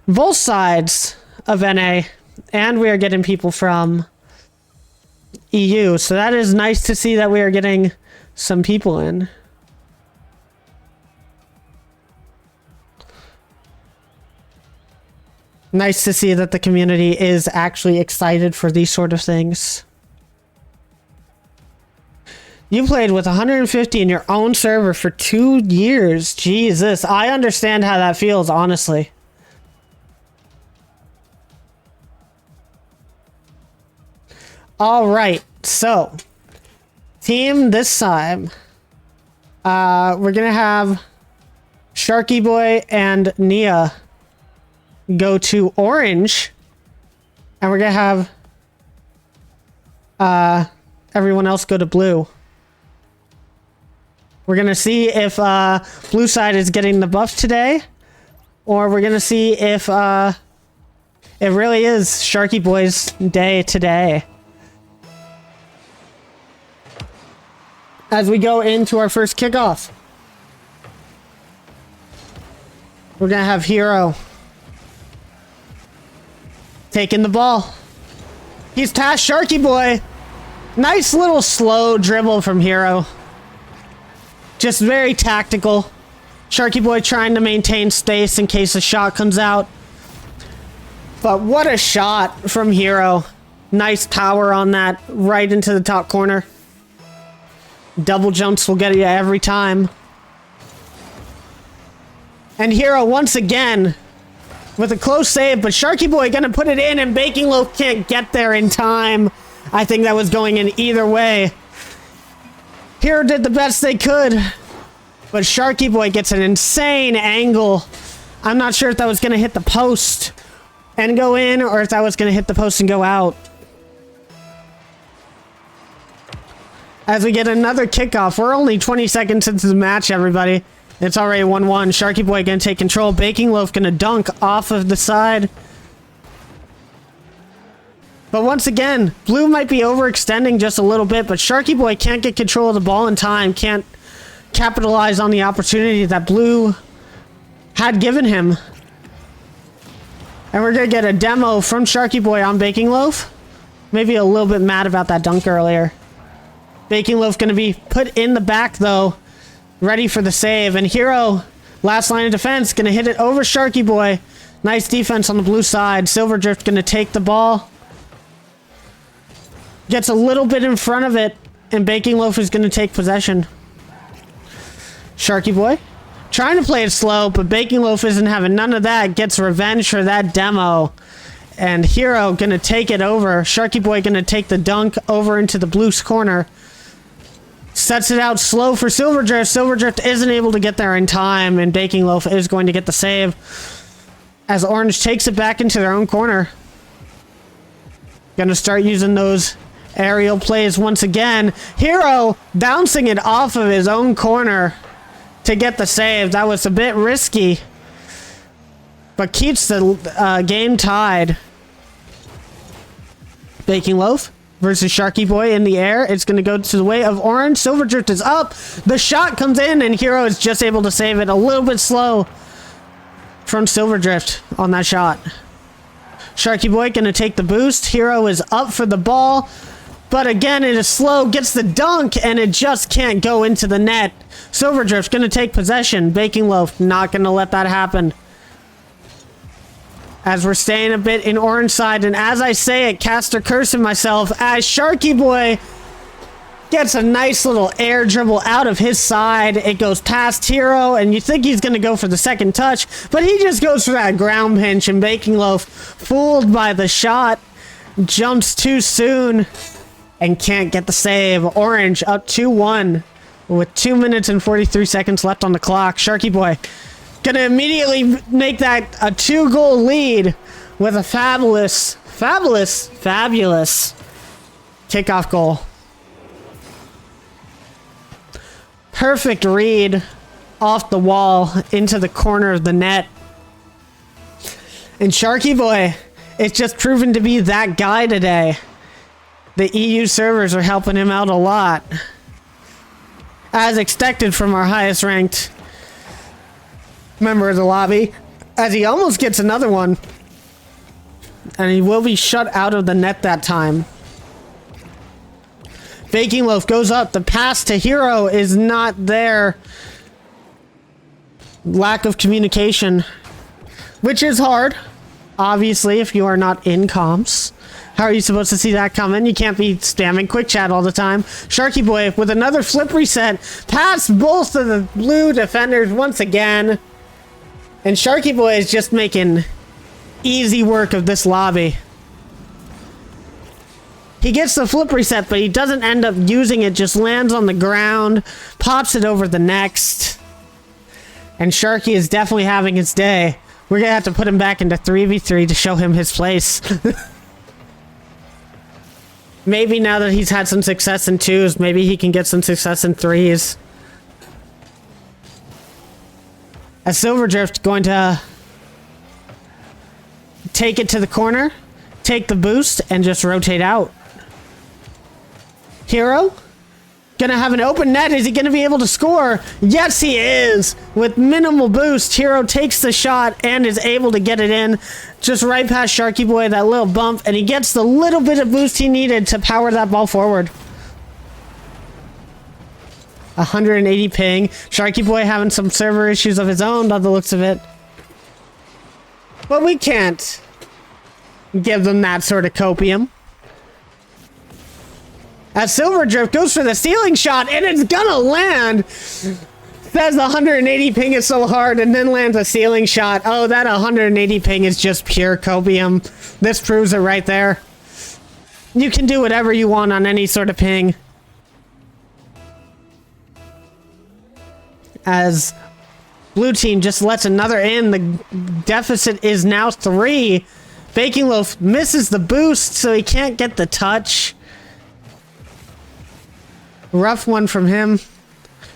both sides of NA, and we are getting people from EU, so that is nice to see that we are getting some people in. Nice to see that the community is actually excited for these sort of things. You played with 150 in your own server for 2 years. Jesus, I understand how that feels, honestly. All right, so team this time. We're gonna have Sharky Boy and Nia go to orange, and we're gonna have everyone else go to blue. We're gonna see if blue side is getting the buff today, or we're gonna see if it really is Sharky Boy's day today. As we go into our first kickoff, we're gonna have Hero taking the ball. He's past Sharky Boy. Nice little slow dribble from Hero. Just very tactical. Sharky Boy trying to maintain space in case a shot comes out. But what a shot from Hero. Nice power on that, right into the top corner. Double jumps will get you every time. And Hero once again with a close save, but Sharky Boy gonna put it in, and Baking Loaf can't get there in time. I think that was going in either way. Hero did the best they could, but Sharky Boy gets an insane angle. I'm not sure if that was gonna hit the post and go in, or if that was gonna hit the post and go out. As we get another kickoff, we're only 20 seconds into the match, everybody. It's already 1-1. Sharky Boy gonna take control. Baking Loaf gonna dunk off of the side. But once again, blue might be overextending just a little bit, but Sharky Boy can't get control of the ball in time, can't capitalize on the opportunity that blue had given him. And we're gonna get a demo from Sharky Boy on Baking Loaf. Maybe a little bit mad about that dunk earlier. Baking Loaf gonna be put in the back though, ready for the save, and Hero, last line of defense, gonna hit it over Sharky Boy. Nice defense on the blue side. Silver Drift gonna take the ball. Gets a little bit in front of it, and Baking Loaf is gonna take possession. Sharky Boy trying to play it slow, but Baking Loaf isn't having none of that. Gets revenge for that demo. And Hero gonna take it over. Sharky Boy gonna take the dunk over into the blue's corner. Sets it out slow for Silverdrift. Silverdrift isn't able to get there in time, and Baking Loaf is going to get the save as Orange takes it back into their own corner. Gonna start using those aerial plays once again. Hero bouncing it off of his own corner to get the save. That was a bit risky, but keeps the game tied. Baking Loaf versus Sharky Boy in the air. It's going to go to the way of Orange. Silverdrift is up. The shot comes in, and Hero is just able to save it. A little bit slow from Silverdrift on that shot. Sharky Boy going to take the boost. Hero is up for the ball, but again, it is slow. Gets the dunk, and it just can't go into the net. Silverdrift going to take possession. Baking Loaf not going to let that happen. As we're staying a bit in Orange side, and as I say it, caster cursing myself, as Sharky Boy gets a nice little air dribble out of his side. It goes past Hero, and you think he's going to go for the second touch, but he just goes for that ground pinch, and Baking Loaf, fooled by the shot, jumps too soon and can't get the save. Orange up 2-1 with 2 minutes and 43 seconds left on the clock. Sharky Boy gonna immediately make that a 2-goal lead with a fabulous kickoff goal. Perfect read off the wall into the corner of the net. And Sharky Boy, it's just proven to be that guy today. The EU servers are helping him out a lot, as expected from our highest ranked member of the lobby, as he almost gets another one, and he will be shut out of the net that time. Baking Loaf goes up. The pass to Hero is not there. Lack of communication, which is hard, obviously, if you are not in comms. How are you supposed to see that coming? You can't be spamming quick chat all the time. Sharky Boy with another flip reset past both of the blue defenders once again. And Sharky Boy is just making easy work of this lobby. He gets the flip reset, but he doesn't end up using it, just lands on the ground, pops it over the next. And Sharky is definitely having his day. We're going to have to put him back into 3v3 to show him his place. Maybe now that he's had some success in 2s, maybe he can get some success in 3s. As Silverdrift going to take it to the corner, take the boost, and just rotate out. Hero gonna have an open net. Is he gonna be able to score? Yes, he is. With minimal boost, Hero takes the shot and is able to get it in. Just right past Sharky Boy, that little bump, and he gets the little bit of boost he needed to power that ball forward. 180 ping. Sharky Boy having some server issues of his own by the looks of it. But we can't give them that sort of copium. As Silverdrift goes for the ceiling shot, and it's gonna land. Says the 180 ping is so hard, and then lands a ceiling shot. Oh, that 180 ping is just pure copium. This proves it right there. You can do whatever you want on any sort of ping. As blue team just lets another in, the deficit is now 3. Baking Loaf misses the boost, so he can't get the touch. Rough one from him.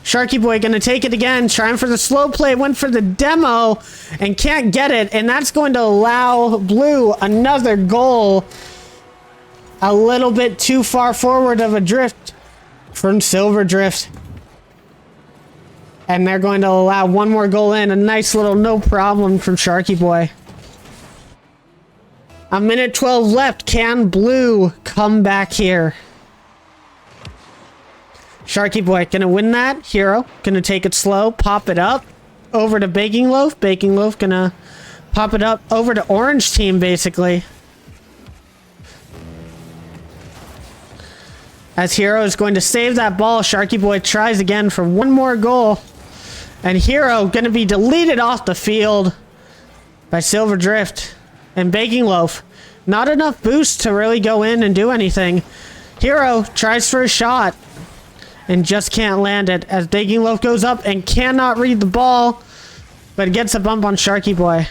Sharky Boy gonna take it again, trying for the slow play, went for the demo, and can't get it, and that's going to allow blue another goal. A little bit too far forward of a drift from Silverdrift. And they're going to allow one more goal in. A nice little no problem from Sharky Boy. A minute 12 left. Can blue come back here? Sharky Boy gonna win that. Hero gonna take it slow, pop it up over to Baking Loaf. Baking Loaf gonna pop it up over to Orange team, basically. As Hero is going to save that ball, Sharky Boy tries again for one more goal. And Hero gonna be deleted off the field by Silverdrift. And Baking Loaf, not enough boost to really go in and do anything. Hero tries for a shot. and just can't land it as Baking Loaf goes up and cannot read the ball, but gets a bump on Sharky Boy.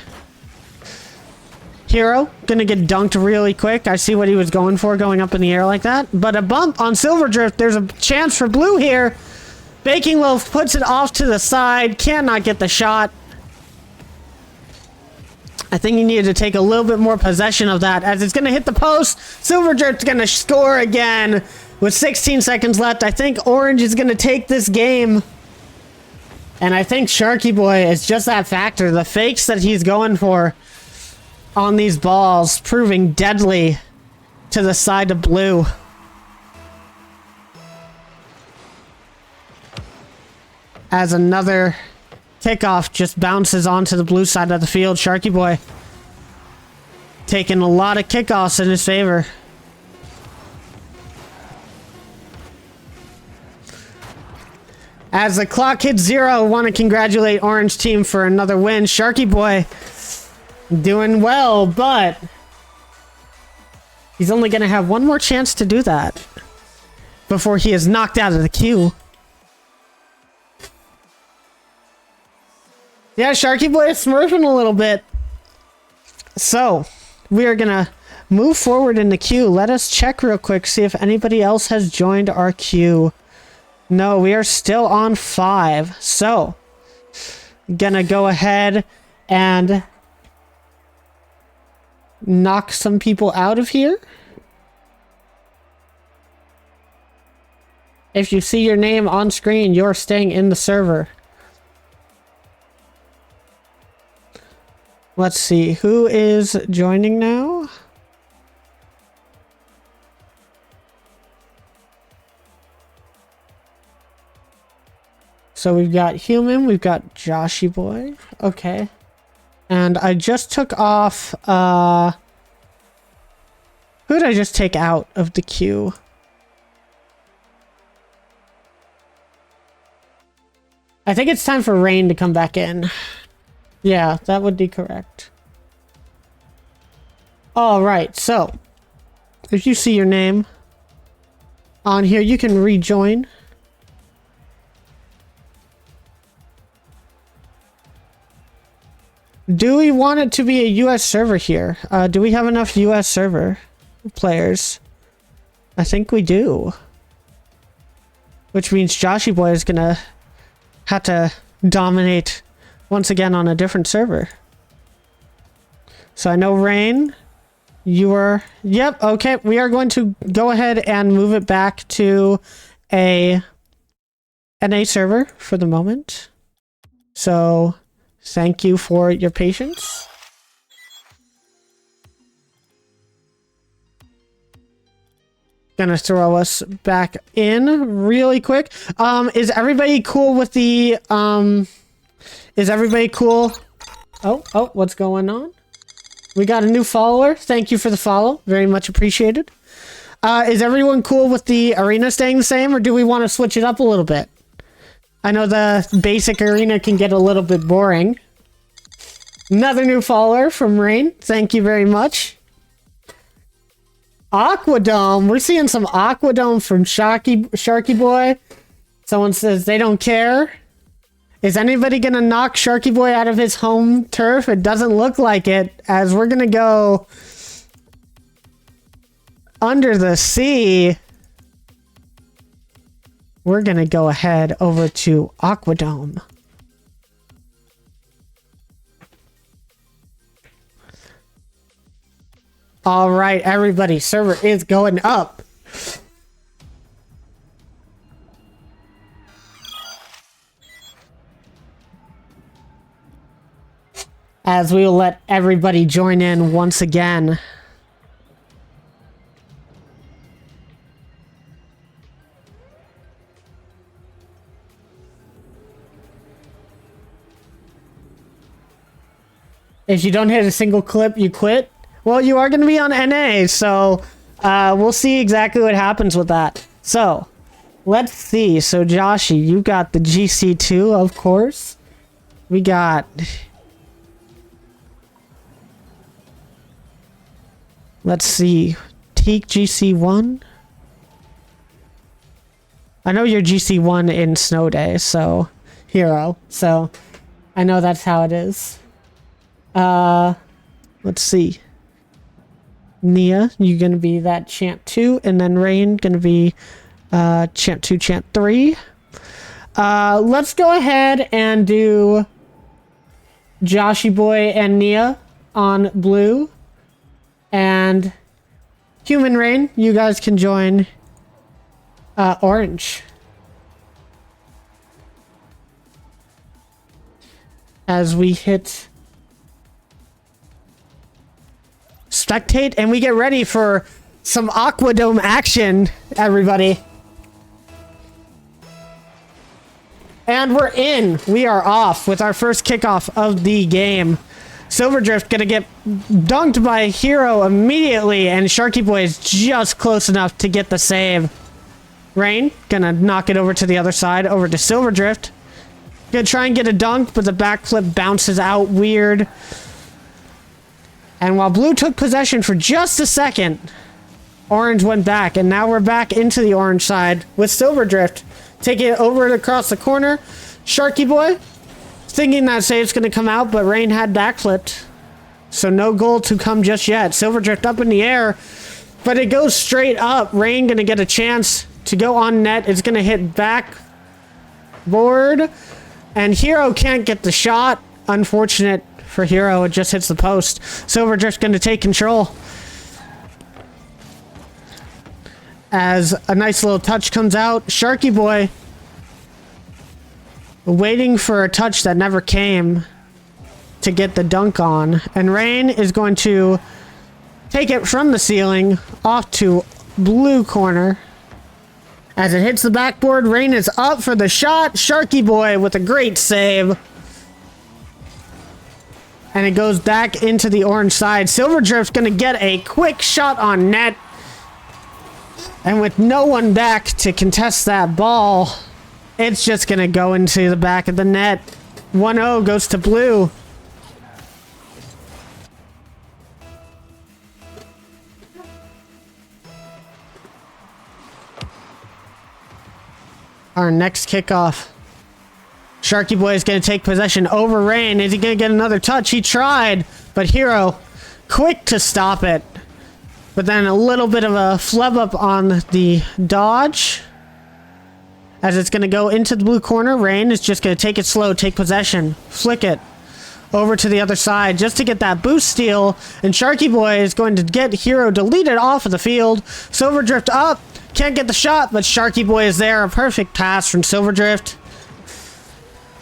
Hero gonna get dunked really quick. I see what he was going for, going up in the air like that, but a bump on Silver Drift. There's a chance for blue here. Baking Loaf puts it off to the side, cannot get the shot. I think he needed to take a little bit more possession of that as it's going to hit the post. Silver Drift's going to score again with 16 seconds left. I think Orange is going to take this game. And I think Sharky Boy is just that factor. The fakes that he's going for on these balls proving deadly to the side of blue. As another kickoff just bounces onto the blue side of the field. Sharky Boy taking a lot of kickoffs in his favor. As the clock hits 0, I want to congratulate Orange Team for another win. Sharky Boy doing well, but he's only going to have one more chance to do that before he is knocked out of the queue. Yeah, Sharky Boy is smurfing a little bit. So, we are gonna move forward in the queue. Let us check real quick, see if anybody else has joined our queue. No, we are still on 5. So, gonna go ahead and knock some people out of here. If you see your name on screen, you're staying in the server. Let's see, who is joining now? So we've got Human, we've got Joshy Boy. Okay. And I just took off, who did I just take out of the queue? I think it's time for Rain to come back in. Yeah, that would be correct. Alright, so if you see your name on here, you can rejoin. Do we want it to be a US server here? Do we have enough US server players? I think we do. Which means Joshy Boy is gonna have to dominate once again on a different server. So I know Rain, you are... Yep, okay. We are going to go ahead and move it back to a NA server for the moment. So thank you for your patience. Gonna throw us back in really quick. Is everybody cool with the... Is everybody cool? Oh, what's going on? We got a new follower. Thank you for the follow. Very much appreciated. Is everyone cool with the arena staying the same, or do we want to switch it up a little bit? I know the basic arena can get a little bit boring. Another new follower from Rain. Thank you very much. Aquadome. We're seeing some Aquadome from Sharky Boy. Someone says they don't care. Is anybody gonna knock Sharky Boy out of his home turf? It doesn't look like it, as we're gonna go under the sea. We're gonna go ahead over to Aquadome. All right, everybody, server is going up. As we will let everybody join in once again. If you don't hit a single clip, you quit. Well, you are going to be on NA, so we'll see exactly what happens with that. So, let's see. So, Joshy, you got the GC2, of course. We got... Let's see. Teak GC1. I know you're GC1 in Snow Day, so hero. So I know that's how it is. Let's see. Nia, you're gonna be that Champ 2, and then Rain gonna be Champ 2, Champ 3. Let's go ahead and do Joshy Boy and Nia on blue. And Human Rain, you guys can join orange. As we hit spectate and we get ready for some Aquadome action, everybody. And we're in. We are off with our first kickoff of the game. Silverdrift gonna get dunked by Hero immediately, and Sharky Boy is just close enough to get the save. Rain gonna knock it over to the other side, over to Silverdrift. Gonna try and get a dunk, but the backflip bounces out weird. And while Blue took possession for just a second, Orange went back, and now we're back into the orange side with Silverdrift. Taking it over across the corner. Sharky Boy thinking that save's going to come out, but Rain had backflipped. So no goal to come just yet. Silverdrift up in the air, but it goes straight up. Rain going to get a chance to go on net. It's going to hit backboard, and Hero can't get the shot. Unfortunate for Hero, it just hits the post. Silverdrift going to take control. As a nice little touch comes out, Sharky Boy waiting for a touch that never came to get the dunk on. And Rain is going to take it from the ceiling off to blue corner. As it hits the backboard, Rain is up for the shot. Sharky Boy with a great save. And it goes back into the orange side. Silverdrift's going to get a quick shot on net. And with no one back to contest that ball, it's just going to go into the back of the net. 1-0 goes to blue. Our next kickoff. Sharky Boy is going to take possession over Rain. Is he going to get another touch? He tried, but Hero quick to stop it. But then a little bit of a flub up on the dodge. As it's going to go into the blue corner, Rain is just going to take it slow, take possession, flick it over to the other side just to get that boost steal. And Sharky Boy is going to get Hero deleted off of the field. Silverdrift up, can't get the shot, but Sharky Boy is there. A perfect pass from Silverdrift.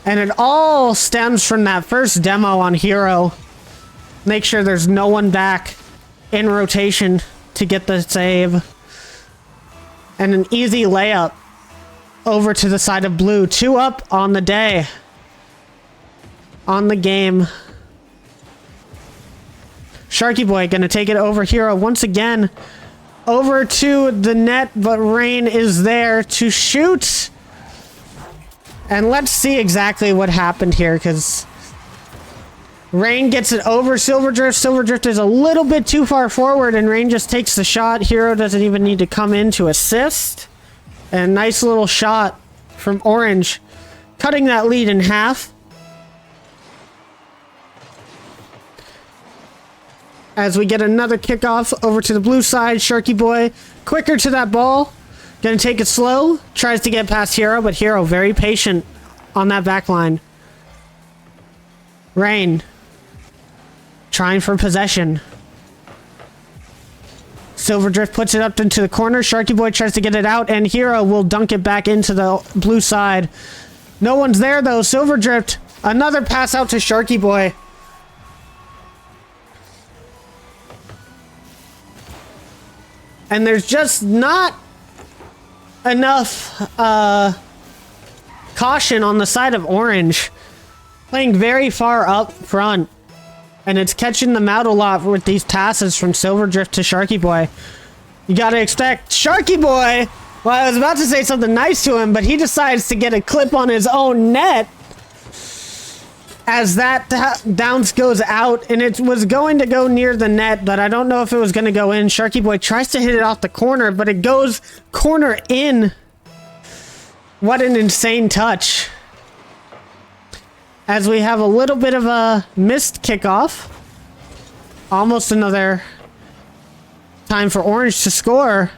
And it all stems from that first demo on Hero. Make sure there's no one back in rotation to get the save. And an easy layup over to the side of blue. 2 up on the day. On the game. Sharky Boy gonna take it over Hero once again. Over to the net, but Rain is there to shoot. And let's see exactly what happened here, because Rain gets it over Silverdrift. Silverdrift is a little bit too far forward, and Rain just takes the shot. Hero doesn't even need to come in to assist. And nice little shot from Orange, cutting that lead in half. As we get another kickoff over to the blue side, Sharky Boy quicker to that ball. Gonna take it slow. Tries to get past Hero, but Hero very patient on that back line. Rain trying for possession. Silverdrift puts it up into the corner. Sharky Boy tries to get it out, and Hero will dunk it back into the blue side. No one's there, though. Silverdrift, another pass out to Sharky Boy. And there's just not enough caution on the side of Orange. Playing very far up front. And it's catching them out a lot with these passes from Silverdrift to Sharky Boy. You gotta expect Sharky Boy. Well, I was about to say something nice to him, but he decides to get a clip on his own net. As that bounce goes out, and it was going to go near the net, but I don't know if it was going to go in. Sharky Boy tries to hit it off the corner, but it goes corner in. What an insane touch. As we have a little bit of a missed kickoff. Almost another time for Orange to score.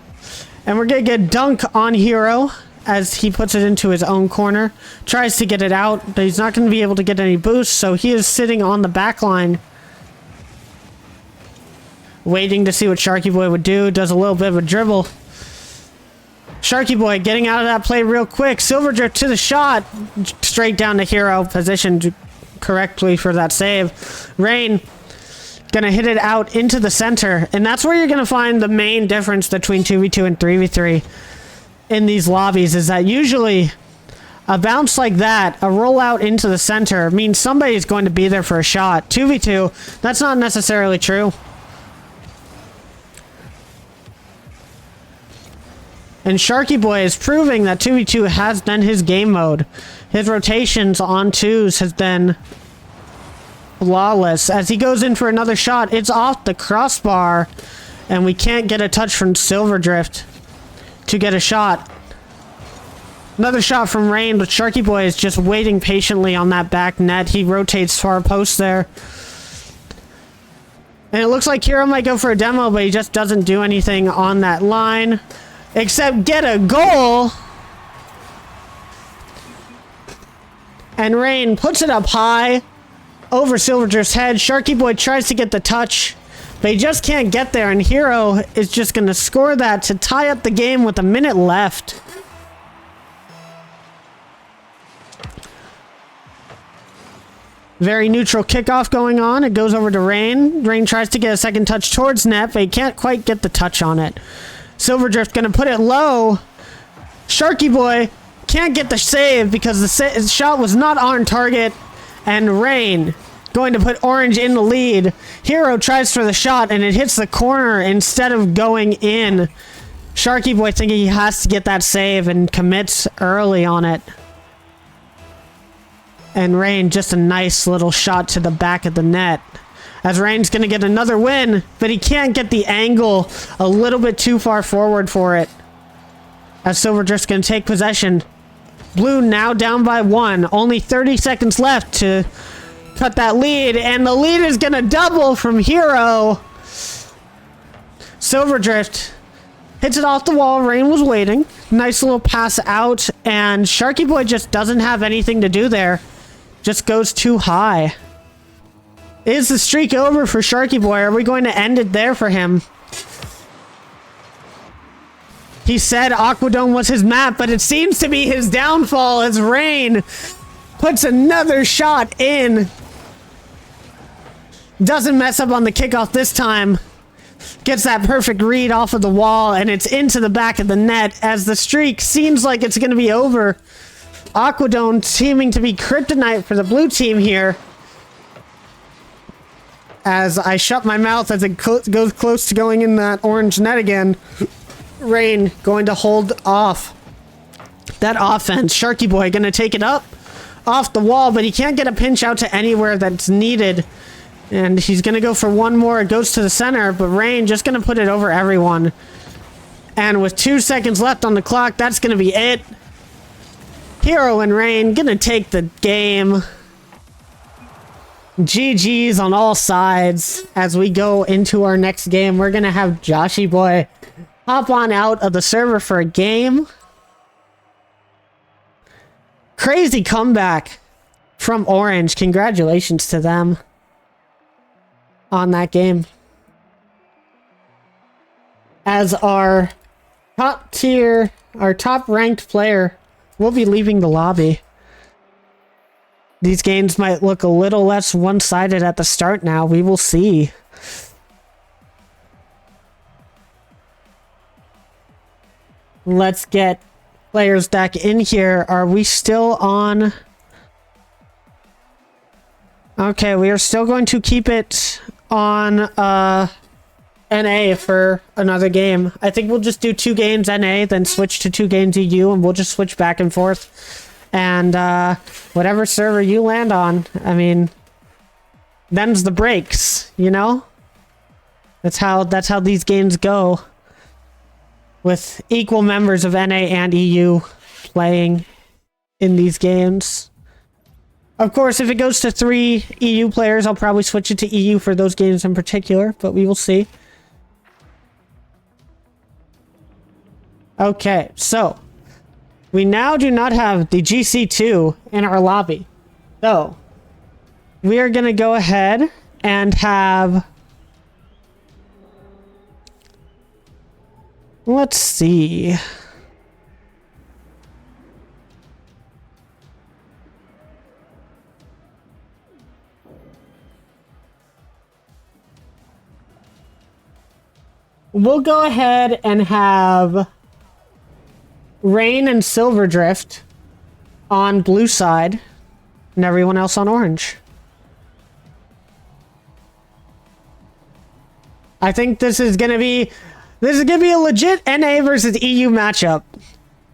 And we're going to get dunk on Hero as he puts it into his own corner. Tries to get it out, but he's not going to be able to get any boost, so he is sitting on the back line. Waiting to see what Sharky Boy would do. Does a little bit of a dribble. Sharky Boy getting out of that play real quick. Silver Drift to the shot. Straight down to Hero. Positioned correctly for that save. Rain gonna hit it out into the center. And that's where you're gonna find the main difference between 2v2 and 3v3 in these lobbies, is that usually a bounce like that, a rollout into the center, means somebody's going to be there for a shot. 2v2, that's not necessarily true. And Sharky Boy is proving that 2v2 has been his game mode. His rotations on twos has been flawless. As he goes in for another shot, it's off the crossbar. And we can't get a touch from Silver Drift to get a shot. Another shot from Rain, but Sharky Boy is just waiting patiently on that back net. He rotates far post there. And it looks like Hero might go for a demo, but he just doesn't do anything on that line. Except get a goal. And Rain puts it up high over Silverdrift's head. Sharky Boy tries to get the touch, but he just can't get there. And Hero is just going to score that to tie up the game with a minute left. Very neutral kickoff going on. It goes over to Rain. Rain tries to get a second touch towards net, but he can't quite get the touch on it. Silverdrift gonna put it low. Sharky Boy can't get the save because the shot was not on target. And Rain going to put Orange in the lead. Hero tries for the shot and it hits the corner instead of going in. Sharky Boy thinking he has to get that save and commits early on it. And Rain, just a nice little shot to the back of the net. As Rain's going to get another win, but he can't get the angle a little bit too far forward for it. As Silverdrift's going to take possession. Blue now down by 1. Only 30 seconds left to cut that lead. And the lead is going to double from Hero. Silverdrift hits it off the wall. Rain was waiting. Nice little pass out. And Sharky Boy just doesn't have anything to do there. Just goes too high. Is the streak over for Sharky Boy? Are we going to end it there for him? He said Aquadome was his map, but it seems to be his downfall as Rain puts another shot in. Doesn't mess up on the kickoff this time. Gets that perfect read off of the wall, and it's into the back of the net as the streak seems like it's going to be over. Aquadome seeming to be kryptonite for the blue team here. As I shut my mouth as it goes close to going in that orange net again. Rain going to hold off that offense. Sharky Boy going to take it up off the wall, but he can't get a pinch out to anywhere that's needed. And he's going to go for one more. It goes to the center, but Rain just going to put it over everyone. And with 2 seconds left on the clock, that's going to be it. Hero and Rain going to take the game. GG's on all sides. As we go into our next game, we're gonna have Joshy Boy hop on out of the server for a game. Crazy comeback from Orange. Congratulations to them on that game. As our top tier, our top ranked player will be leaving the lobby. These games might look a little less one-sided at the start now. We will see. Let's get players back in here. Are we still on? Okay, we are still going to keep it on NA for another game. I think we'll just do 2 games NA, then switch to 2 games EU, and we'll just switch back and forth. And whatever server you land on, I mean, them's the breaks, you know? That's how these games go. With equal members of NA and EU playing in these games. Of course, if it goes to 3 EU players, I'll probably switch it to EU for those games in particular, but we will see. Okay, so we now do not have the GC2 in our lobby. So we are going to go ahead and have... Let's see... We'll go ahead and have Rain and Silverdrift on blue side and everyone else on orange. I think this is gonna be a legit NA versus EU matchup,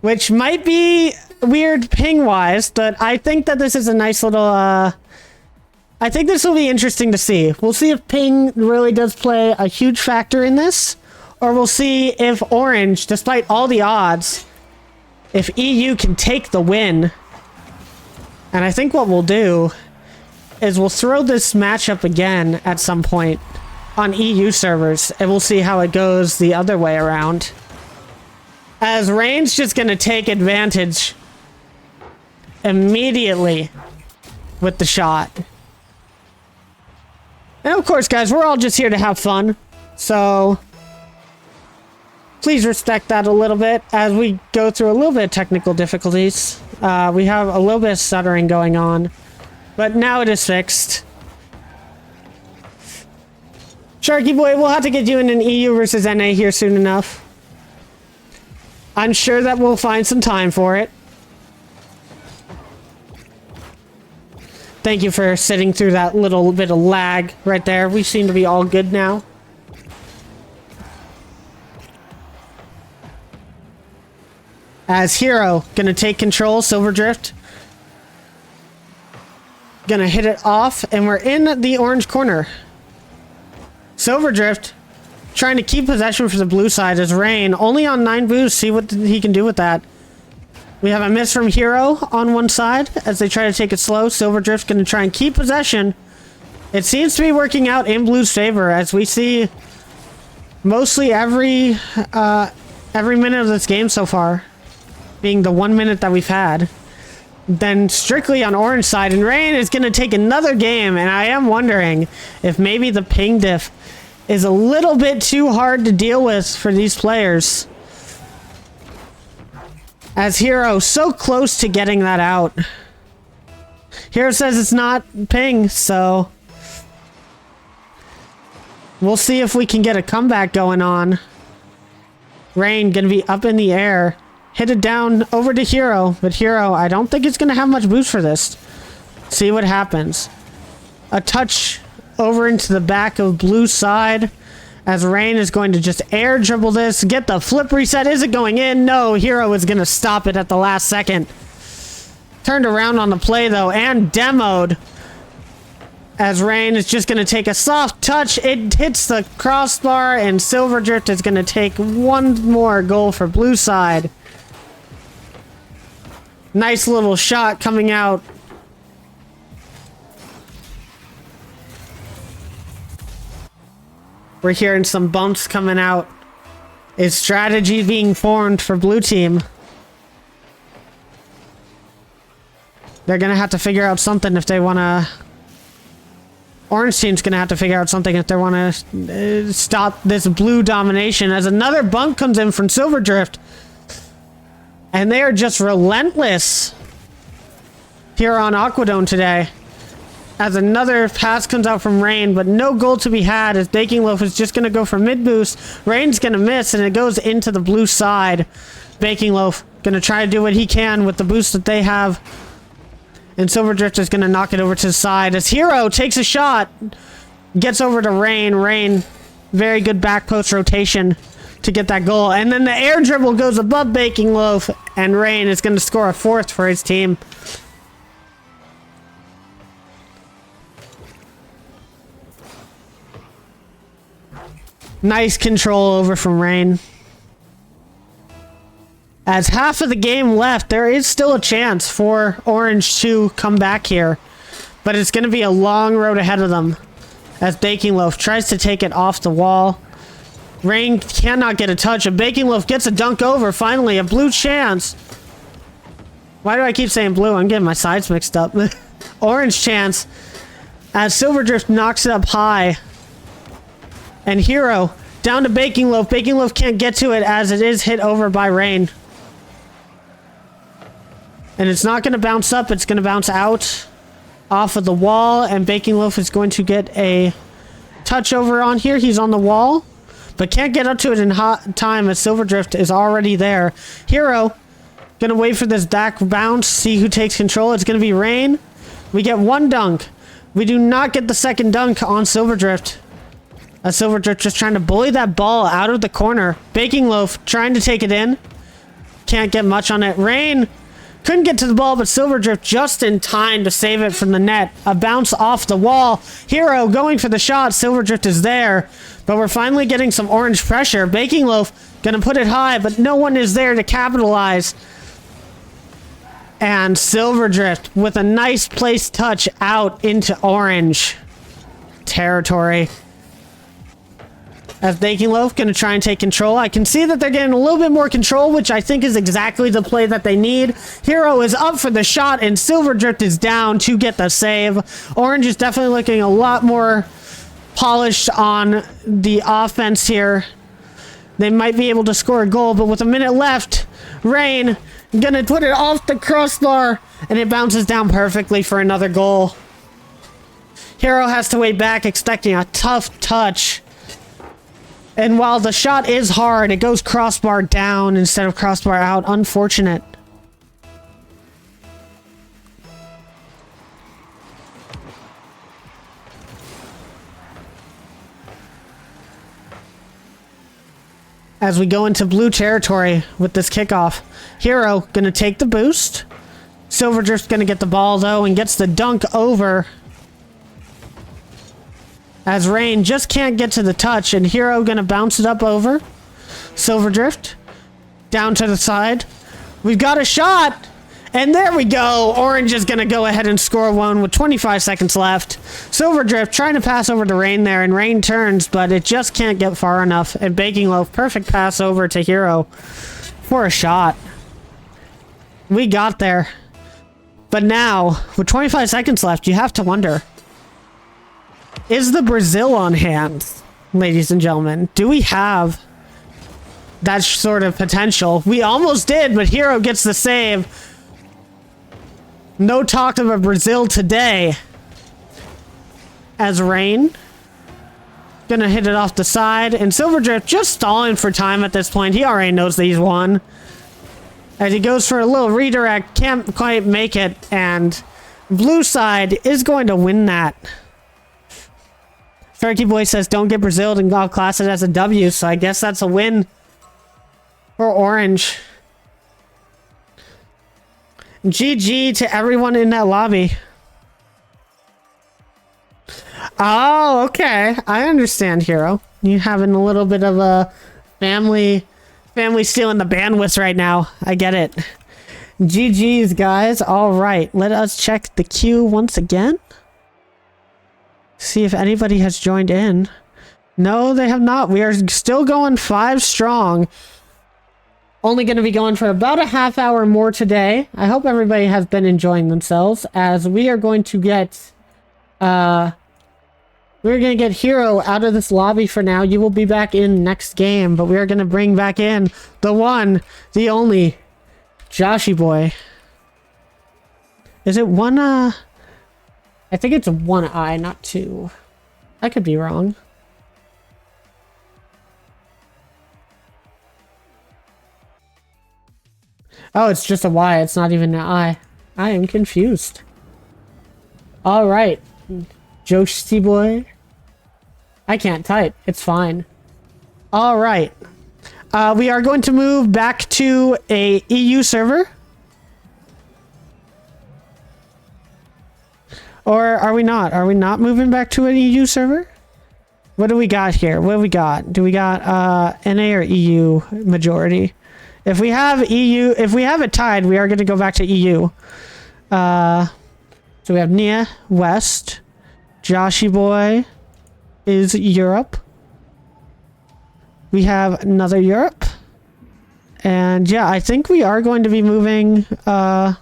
which might be weird ping wise, but I think that this is a nice little I think this will be interesting to see. We'll see if ping really does play a huge factor in this. Or we'll see if Orange, despite all the odds, if EU can take the win. And I think what we'll do is we'll throw this matchup again at some point on EU servers, and we'll see how it goes the other way around. As Rain's just going to take advantage immediately with the shot. And of course, guys, we're all just here to have fun. So... please respect that a little bit as we go through a little bit of technical difficulties. We have a little bit of stuttering going on, but now it is fixed. Sharky boy, we'll have to get you in an EU versus NA here soon enough. I'm sure that we'll find some time for it. Thank you for sitting through that little bit of lag right there. We seem to be all good now. As Hero, gonna take control, Silverdrift. Gonna hit it off, and we're in the orange corner. Silverdrift, trying to keep possession for the blue side as Rain, only on 9 boosts, see what he can do with that. We have a miss from Hero on one side, as they try to take it slow. Silverdrift's gonna try and keep possession. It seems to be working out in blue's favor, as we see mostly every minute of this game so far being the 1 minute that we've had. Then strictly on orange side, and Rain is going to take another game, and I am wondering if maybe the ping diff is a little bit too hard to deal with for these players. As Hero so close to getting that out. Hero says it's not ping, so we'll see if we can get a comeback going on. Rain going to be up in the air. Hit it down over to Hero, but Hero, I don't think it's going to have much boost for this. See what happens. A touch over into the back of blue side as Rain is going to just air dribble this, get the flip reset. Is it going in? No, Hero is going to stop it at the last second. Turned around on the play though and demoed. As Rain is just going to take a soft touch. It hits the crossbar and Silverdrift is going to take one more goal for blue side. Nice little shot coming out. We're hearing some bumps coming out. Is strategy being formed for blue team? They're gonna have to figure out something if they wanna... Orange team's gonna have to figure out something if they wanna stop this blue domination as another bump comes in from Silverdrift. And they are just relentless here on Aquadome today. As another pass comes out from Rain, but no goal to be had as Baking Loaf is just going to go for mid boost. Rain's going to miss, and it goes into the blue side. Baking Loaf going to try to do what he can with the boost that they have. And Silverdrift is going to knock it over to the side as Hero takes a shot. Gets over to Rain. Rain, very good back post rotation to get that goal. And then the air dribble goes above Baking Loaf, and Rain is going to score a 4th for his team. Nice control over from Rain. As half of the game left, there is still a chance for Orange to come back here. But it's going to be a long road ahead of them. As Baking Loaf tries to take it off the wall. Rain cannot get a touch. And Baking Loaf gets a dunk over. Finally, a blue chance. Why do I keep saying blue? I'm getting my sides mixed up. Orange chance. As Silverdrift knocks it up high. And Hero down to Baking Loaf. Baking Loaf can't get to it as it is hit over by Rain. And it's not going to bounce up. It's going to bounce out off of the wall. And Baking Loaf is going to get a touch over on here. He's on the wall. But can't get up to it in time as Silverdrift is already there. Hero going to wait for this back bounce. See who takes control. It's going to be Rain. We get one dunk. We do not get the second dunk on Silverdrift. Silverdrift just trying to bully that ball out of the corner. Baking Loaf trying to take it in. Can't get much on it. Rain couldn't get to the ball, but Silverdrift just in time to save it from the net. A bounce off the wall. Hero going for the shot. Silverdrift is there, but we're finally getting some orange pressure. Baking Loaf gonna put it high, but no one is there to capitalize. And Silverdrift with a nice place touch out into orange territory. As Baking Loaf going to try and take control. I can see that they're getting a little bit more control, which I think is exactly the play that they need. Hero is up for the shot, and Silverdrift is down to get the save. Orange is definitely looking a lot more polished on the offense here. They might be able to score a goal, but with a minute left, Rain going to put it off the crossbar, and it bounces down perfectly for another goal. Hero has to wait back, expecting a tough touch. And while the shot is hard, it goes crossbar down instead of crossbar out. Unfortunate. As we go into blue territory with this kickoff. Hero gonna take the boost. Silverdrift's gonna get the ball though and gets the dunk over. As Rain just can't get to the touch, and Hero gonna bounce it up over. Silverdrift down to the side. We've got a shot, and there we go. Orange is gonna go ahead and score one with 25 seconds left. Silverdrift trying to pass over to Rain there, and Rain turns, but it just can't get far enough. And Baking Loaf, perfect pass over to Hero for a shot. We got there. But now, with 25 seconds left, you have to wonder, is the Brazil on hand, ladies and gentlemen? Do we have that sort of potential? We almost did, but Hero gets the save. No talk of a Brazil today. As Rain gonna hit it off the side, and Silverdrift just stalling for time at this point. He already knows that he's won. As he goes for a little redirect, can't quite make it, and blue side is going to win that. Turkey Boy says, don't get Brazil, and I'll class it as a W, so I guess that's a win for Orange. GG to everyone in that lobby. Oh, okay. I understand, Hero. You having a little bit of a family stealing the bandwidth right now. I get it. GG's, guys. All right. Let us check the queue once again. See if anybody has joined in. No, they have not. We are still going 5 strong. Only going to be going for about a half hour more today. I hope everybody has been enjoying themselves, as we are going to get Hero out of this lobby for now. You will be back in next game, but we are going to bring back in the one, the only Joshy Boy. Is it one I think it's 1 eye, not 2. I could be wrong. Oh, it's just a Y. It's not even an I. I am confused. All right. Joshy Boy. I can't type. It's fine. All right. We are going to move back to a EU server. Or are we not? Are we not moving back to an EU server? What do we got here? What do we got? Do we got NA or EU majority? If we have EU, if we have it tied, we are going to go back to EU. So we have Nia, West. Joshy Boy is Europe. We have another Europe. And yeah, I think we are going to be moving, yeah,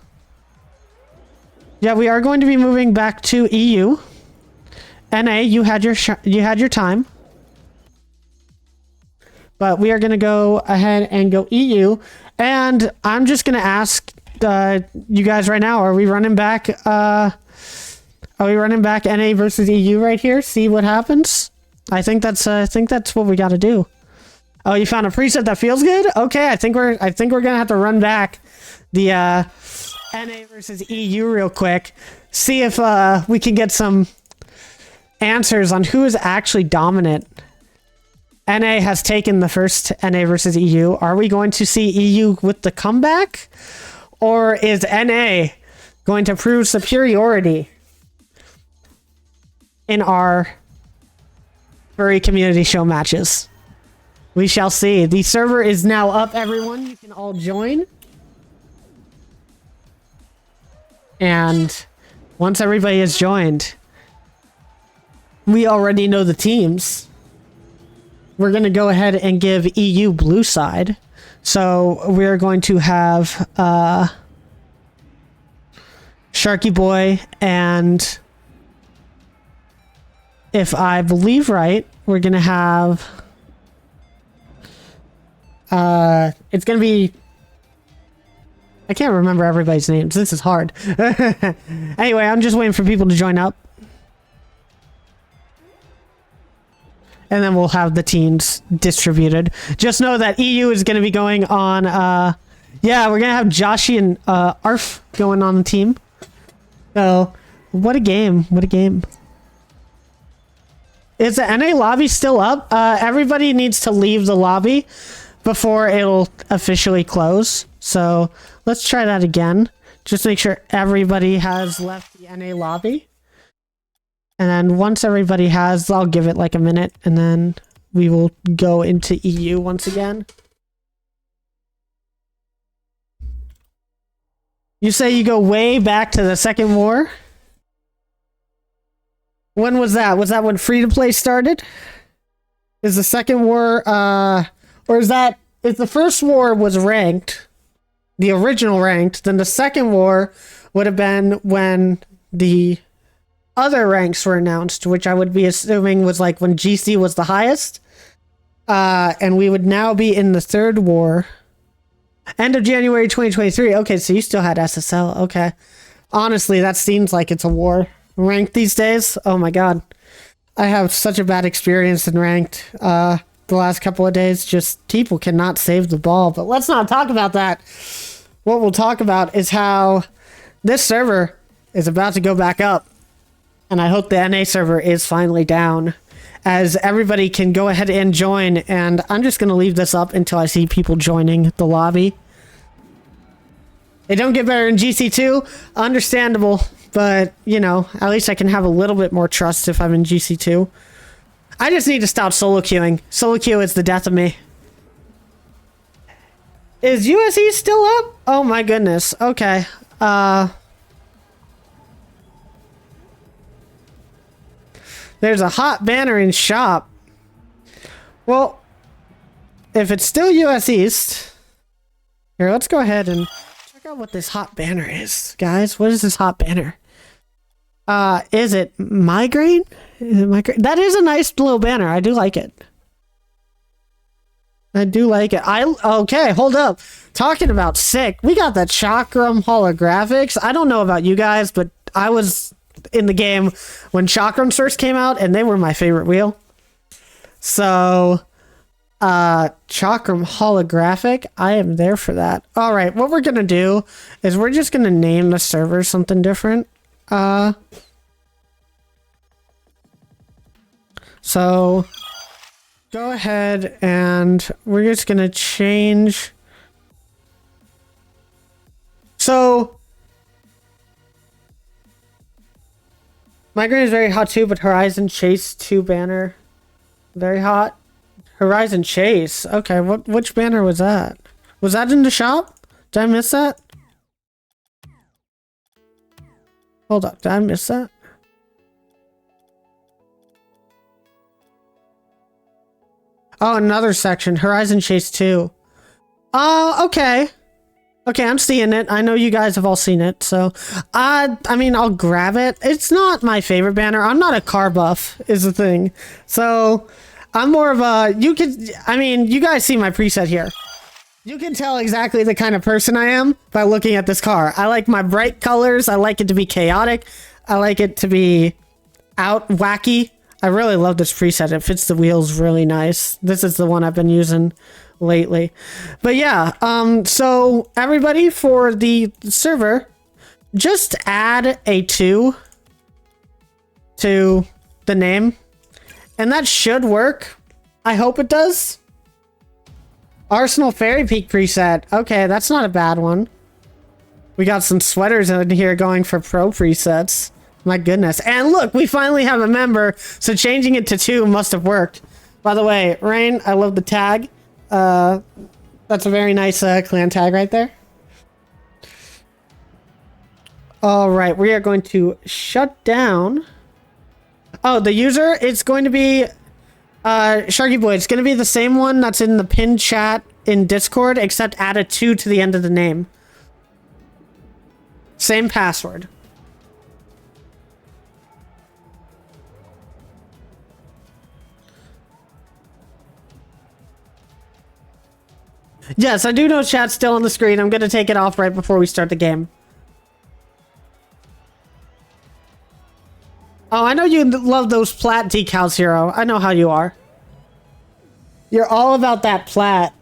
we are going to be moving back to EU. NA, you had your time. But we are going to go ahead and go EU. And I'm just going to ask you guys right now, are we running back NA versus EU right here? See what happens? I think that's what we got to do. Oh, you found a preset that feels good? Okay, I think we're going to have to run back the NA versus EU real quick. See if we can get some answers on who is actually dominant. NA has taken the first NA versus EU. Are we going to see EU with the comeback? Or is NA going to prove superiority in our furry community show matches? We shall see. The server is now up, everyone. You can all join. And once everybody is joined, we already know the teams. We're going to go ahead and give EU blue side. So we're going to have Sharky Boy, and if I believe right, we're going to have it's going to be, I can't remember everybody's names. This is hard. Anyway, I'm just waiting for people to join up. And then we'll have the teams distributed. Just know that EU is going to be going on, yeah, we're going to have Joshy and Arf going on the team. So, what a game. What a game. Is the NA lobby still up? Everybody needs to leave the lobby before it'll officially close. So, let's try that again. Just make sure everybody has left the NA lobby. And then once everybody has, I'll give it like a minute, and then we will go into EU once again. You say you go way back to the Second War? When was that? Was that when free-to-play started? Is the Second War, or is the First War was ranked, the original ranked, then the Second War would have been when the other ranks were announced, which I would be assuming was like when GC was the highest. And we would now be in the Third War. End of January 2023. Okay, so you still had SSL. Okay. Honestly, that seems like it's a war. Ranked these days? Oh my god. I have such a bad experience in ranked the last couple of days. Just people cannot save the ball. But let's not talk about that. What we'll talk about is how this server is about to go back up. And I hope the NA server is finally down, as everybody can go ahead and join. And I'm just going to leave this up until I see people joining the lobby. They don't get better in GC2. Understandable. But, you know, at least I can have a little bit more trust if I'm in GC2. I just need to stop solo queuing. Solo queue is the death of me. Is USE still up? Oh my goodness. Okay. There's a hot banner in shop. Well, if it's still US East, here, let's go ahead and check out what this hot banner is, guys. What is this hot banner? Is it migraine? Is it migraine? That is a nice little banner. I do like it. I do like it. Okay, hold up. Talking about sick, we got the Chakram holographics. I don't know about you guys, but I was in the game when Chakrams first came out, and they were my favorite wheel. So, Chakram holographic, I am there for that. All right, what we're gonna do is we're just gonna name the server something different. So go ahead and we're just gonna change. So Migraine is very hot too, but Horizon Chase 2 banner, very hot. Horizon Chase. Okay, which banner was that? Was that in the shop? Did I miss that? Hold up, did I miss that? Oh, another section. Horizon Chase 2. Oh, okay. Okay, I'm seeing it. I know you guys have all seen it, so... I mean, I'll grab it. It's not my favorite banner. I'm not a car buff, is the thing. So, I'm more of a... I mean, you guys see my preset here. You can tell exactly the kind of person I am by looking at this car. I like my bright colors. I like it to be chaotic. I like it to be out wacky. I really love this preset. It fits the wheels really nice. This is the one I've been using lately. But yeah, so everybody for the server, just add a 2 to the name. And that should work. I hope it does. Arsenal Fairy Peak preset. Okay, that's not a bad one. We got some sweaters in here going for pro presets. My goodness. And look, we finally have a member, so changing it to 2 must have worked. By the way, Rain, I love the tag. That's a very nice clan tag right there. Alright, we are going to shut down. Oh, the user, it's going to be Sharky Boy. It's going to be the same one that's in the pinned chat in Discord, except add a 2 to the end of the name. Same password. Yes, I do know chat's still on the screen. I'm going to take it off right before we start the game. Oh, I know you love those plat decals, Hero. I know how you are. You're all about that plat.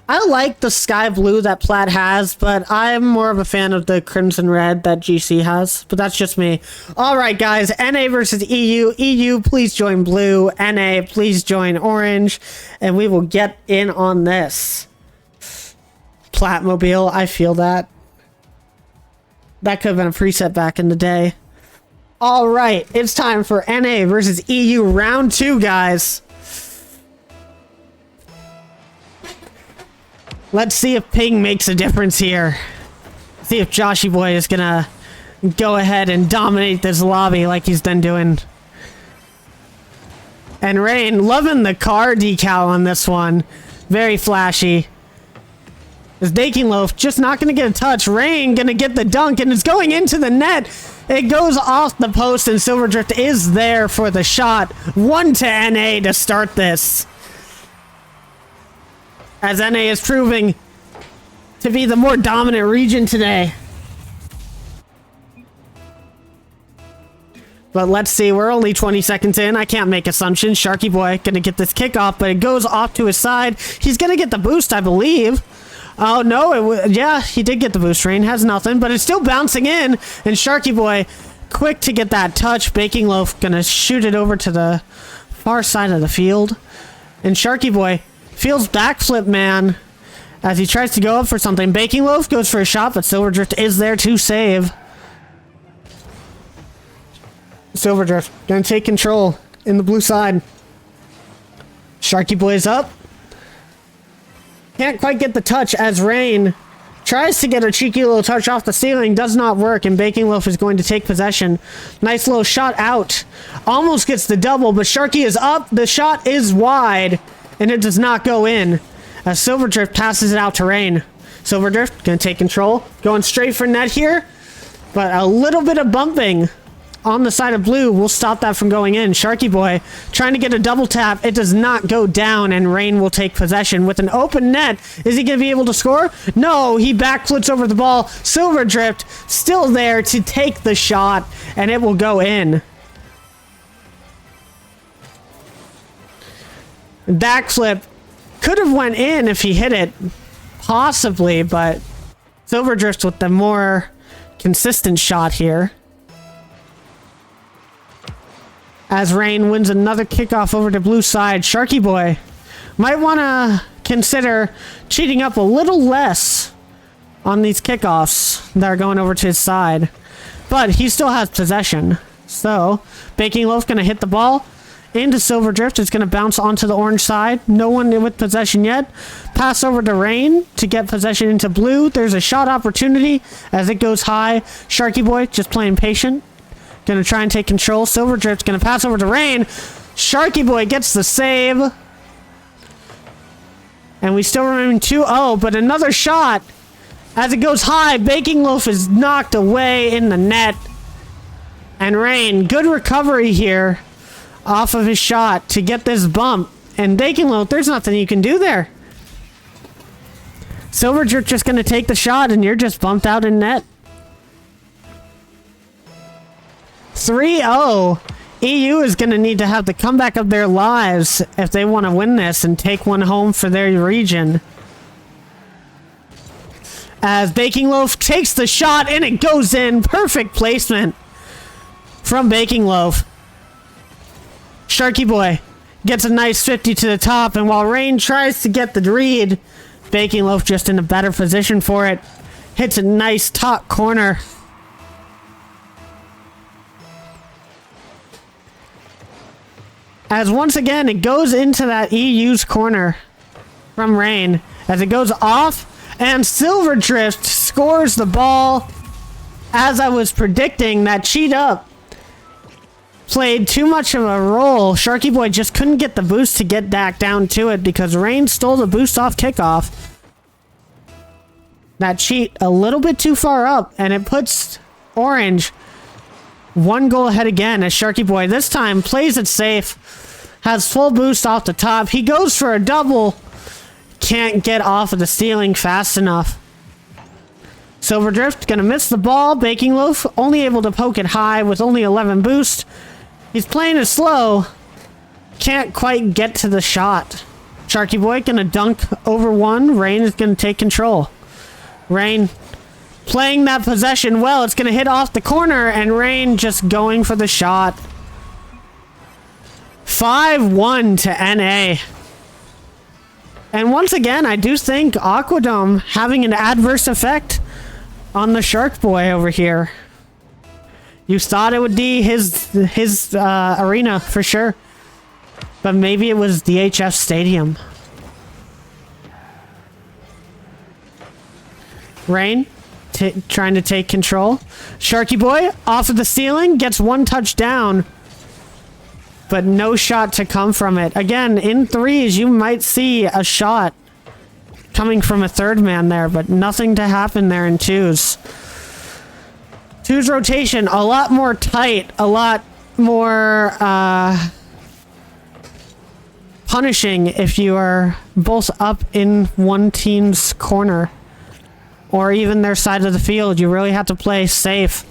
I like the sky blue that plat has, but I'm more of a fan of the crimson red that GC has. But that's just me. Alright, guys. NA versus EU. EU, please join blue. NA, please join orange. And we will get in on this. Platmobile, I feel that. That could have been a preset back in the day. Alright, it's time for NA versus EU round 2, guys. Let's see if ping makes a difference here. See if Joshy Boy is gonna go ahead and dominate this lobby like he's been doing. And Rain, loving the car decal on this one. Very flashy. This Baking Loaf just not going to get a touch. Rain going to get the dunk, and it's going into the net. It goes off the post, and Silverdrift is there for the shot. 1 to NA to start this. As NA is proving to be the more dominant region today. But let's see, we're only 20 seconds in. I can't make assumptions. Sharky Boy going to get this kickoff, but it goes off to his side. He's going to get the boost, I believe. Oh, no, yeah, he did get the boost. Rain has nothing, but it's still bouncing in. And Sharky Boy, quick to get that touch. Baking Loaf gonna shoot it over to the far side of the field. And Sharky Boy feels backflip, man, as he tries to go up for something. Baking Loaf goes for a shot, but Silverdrift is there to save. Silverdrift gonna take control in the blue side. Sharky Boy is up. Can't quite get the touch as Rain tries to get a cheeky little touch off the ceiling. Does not work, and Baking Loaf is going to take possession. Nice little shot out. Almost gets the double, but Sharky is up. The shot is wide, and it does not go in as Silverdrift passes it out to Rain. Silverdrift going to take control. Going straight for net here, but a little bit of bumping on the side of blue will stop that from going in. Sharky Boy trying to get a double tap. It does not go down, and Rain will take possession with an open net. Is he going to be able to score? No, he backflips over the ball. Silverdrift still there to take the shot, and it will go in. Backflip could have went in if he hit it. Possibly, but Silverdrift with the more consistent shot here. As Rain wins another kickoff over to blue side, Sharky Boy might want to consider cheating up a little less on these kickoffs that are going over to his side. But he still has possession. So, Baking Loaf going to hit the ball. into Silverdrift. It's going to bounce onto the orange side. No one with possession yet. Pass over to Rain to get possession into blue. There's a shot opportunity as it goes high. Sharky Boy just playing patient. Going to try and take control. Silverdrift's going to pass over to Rain. Sharky Boy gets the save. And we still remain 2-0, but another shot. As it goes high, Baking Loaf is knocked away in the net. And Rain, good recovery here off of his shot to get this bump. And Baking Loaf, there's nothing you can do there. Silverdrift just going to take the shot, and you're just bumped out in net. 3-0. EU is going to need to have the comeback of their lives if they want to win this and take one home for their region. As Baking Loaf takes the shot and it goes in. Perfect placement from Baking Loaf. Sharky Boy gets a nice 50 to the top, and while Rain tries to get the read, Baking Loaf just in a better position for it. Hits a nice top corner. As once again, it goes into that EU's corner from Rain. As it goes off, and Silverdrift scores the ball. As I was predicting, that cheat up played too much of a role. Sharky Boy just couldn't get the boost to get back down to it because Rain stole the boost off kickoff. That cheat a little bit too far up, and it puts Orange one goal ahead again as Sharky Boy this time plays it safe. Has full boost off the top. He goes for a double. Can't get off of the ceiling fast enough. Silverdrift gonna miss the ball. Baking Loaf only able to poke it high with only 11 boost. He's playing it slow. Can't quite get to the shot. Sharky Boy gonna dunk over one. Rain is gonna take control. Rain playing that possession well. It's gonna hit off the corner, and Rain just going for the shot. 5-1 to NA. And once again, I do think Aquadome having an adverse effect on the Shark Boy over here. You thought it would be his arena for sure, but maybe it was DHF Stadium. Rain trying to take control. Sharky Boy off of the ceiling gets one touchdown, but no shot to come from it. Again, in threes, you might see a shot coming from a third man there, but nothing to happen there in twos. Twos rotation, a lot more tight, a lot more punishing if you are both up in one team's corner or even their side of the field. You really have to play safe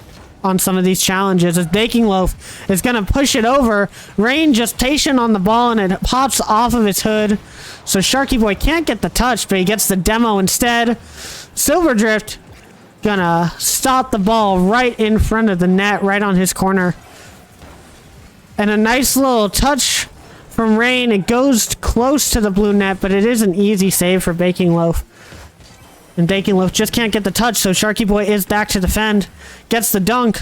on some of these challenges. As Baking Loaf is going to push it over, Rain just patient on the ball, and it pops off of his hood. So Sharky Boy can't get the touch, but he gets the demo instead. Silverdrift gonna stop the ball right in front of the net, right on his corner. And a nice little touch from Rain. It goes close to the blue net, but it is an easy save for Baking Loaf. And Baking Loaf just can't get the touch, so Sharky Boy is back to defend. Gets the dunk.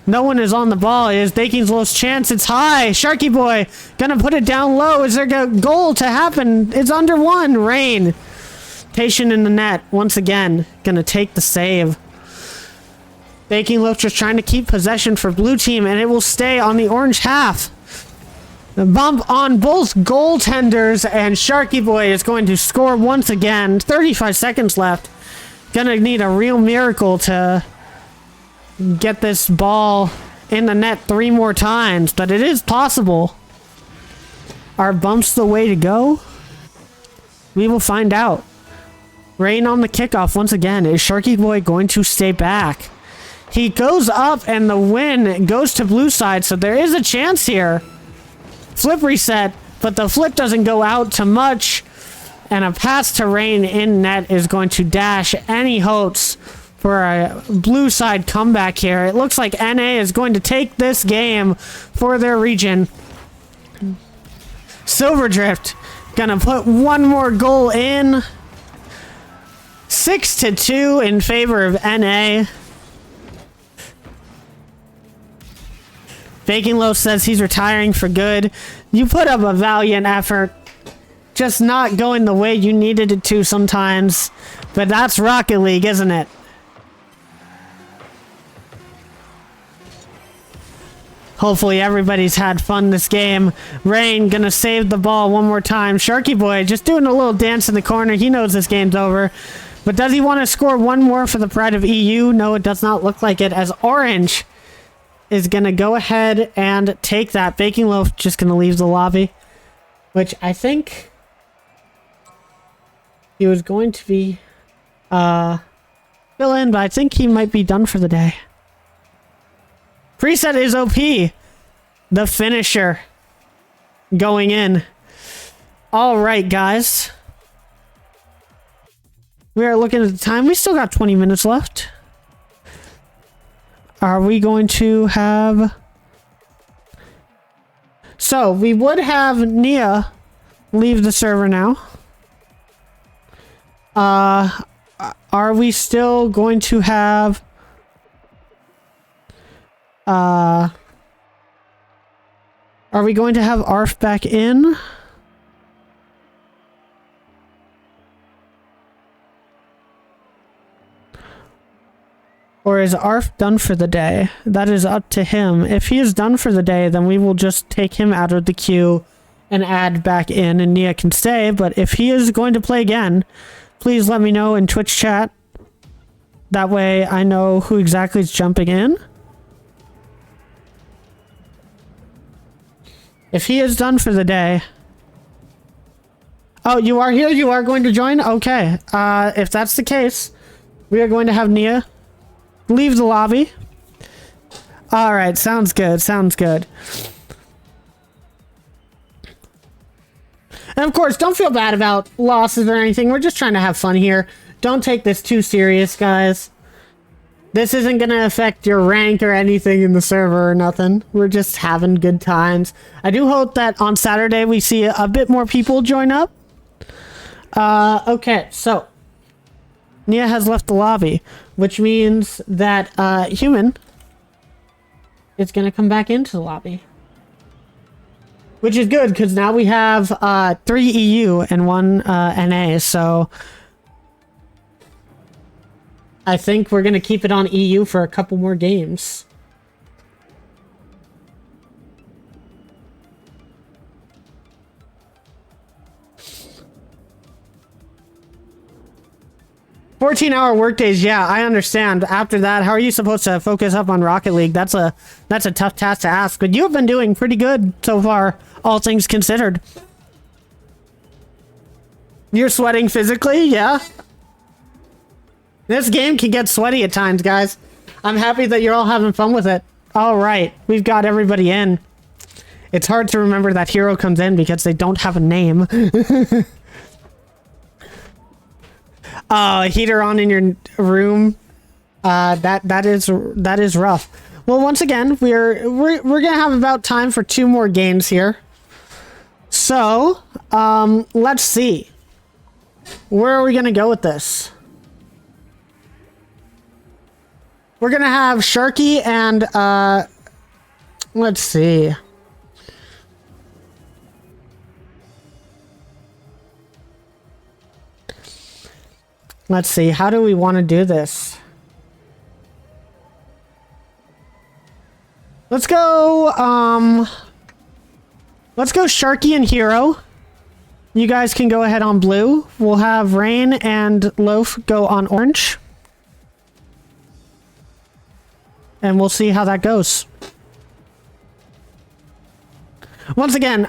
No one is on the ball. It is Baking Loaf's chance. It's high. Sharky Boy gonna put it down low. Is there a goal to happen? It's under one. Rain patient in the net once again. Gonna take the save. Baking Loaf just trying to keep possession for blue team, and it will stay on the orange half. The bump on both goaltenders, and Sharky Boy is going to score once again. 35 seconds left. Gonna need a real miracle to get this ball in the net 3 more times, but it is possible. Are bumps the way to go? We will find out. Rain on the kickoff once again. Is Sharky Boy going to stay back? He goes up, and the win goes to blue side, so there is a chance here. Flip reset, but the flip doesn't go out to much, and a pass to Rain in net is going to dash any hopes for a blue side comeback here. It looks like NA is going to take this game for their region. Silverdrift gonna put one more goal in. 6-2 in favor of NA. Baking Loaf says he's retiring for good. You put up a valiant effort. Just not going the way you needed it to sometimes. But that's Rocket League, isn't it? Hopefully everybody's had fun this game. Rain gonna save the ball one more time. Sharky Boy just doing a little dance in the corner. He knows this game's over. But does he want to score one more for the pride of EU? No, it does not look like it, as Orange is gonna go ahead and take that. Baking Loaf just gonna leave the lobby, which I think he was going to be fill in, but I think he might be done for the day. Preset is OP. The finisher going in. All right, guys. We are looking at the time. We still got 20 minutes left. Are we going to have... So, we would have Nia leave the server now. Are we still going to have... Are we going to have Arf back in? Or is Arf done for the day? That is up to him. If he is done for the day, then we will just take him out of the queue and add back in, and Nia can stay. But if he is going to play again, please let me know in Twitch chat. That way I know who exactly is jumping in. If he is done for the day... Oh, you are here? You are going to join? Okay. If that's the case, we are going to have Nia leave the lobby. Alright, sounds good. Sounds good. And of course, don't feel bad about losses or anything. We're just trying to have fun here. Don't take this too serious, guys. This isn't going to affect your rank or anything in the server or nothing. We're just having good times. I do hope that on Saturday we see a bit more people join up. Okay, so Nia has left the lobby, which means that Human is going to come back into the lobby. Which is good, because now we have 3 EU and 1 NA, so... I think we're going to keep it on EU for a couple more games. "14-hour workdays, yeah, I understand. After that, how are you supposed to focus up on Rocket League? That's a tough task to ask, but you have been doing pretty good so far, all things considered." You're sweating physically, yeah? This game can get sweaty at times, guys. I'm happy that you're all having fun with it. Alright, we've got everybody in. It's hard to remember that hero comes in because they don't have a name. Heater on in your room. That is rough. Well, once again, we're gonna have about time for 2 more games here. So, let's see. Where are we gonna go with this? We're gonna have Sharky and, let's see. Let's see, how do we want to do this? Let's go Sharky and Hero. You guys can go ahead on blue. We'll have Rain and Loaf go on orange. And we'll see how that goes. Once again,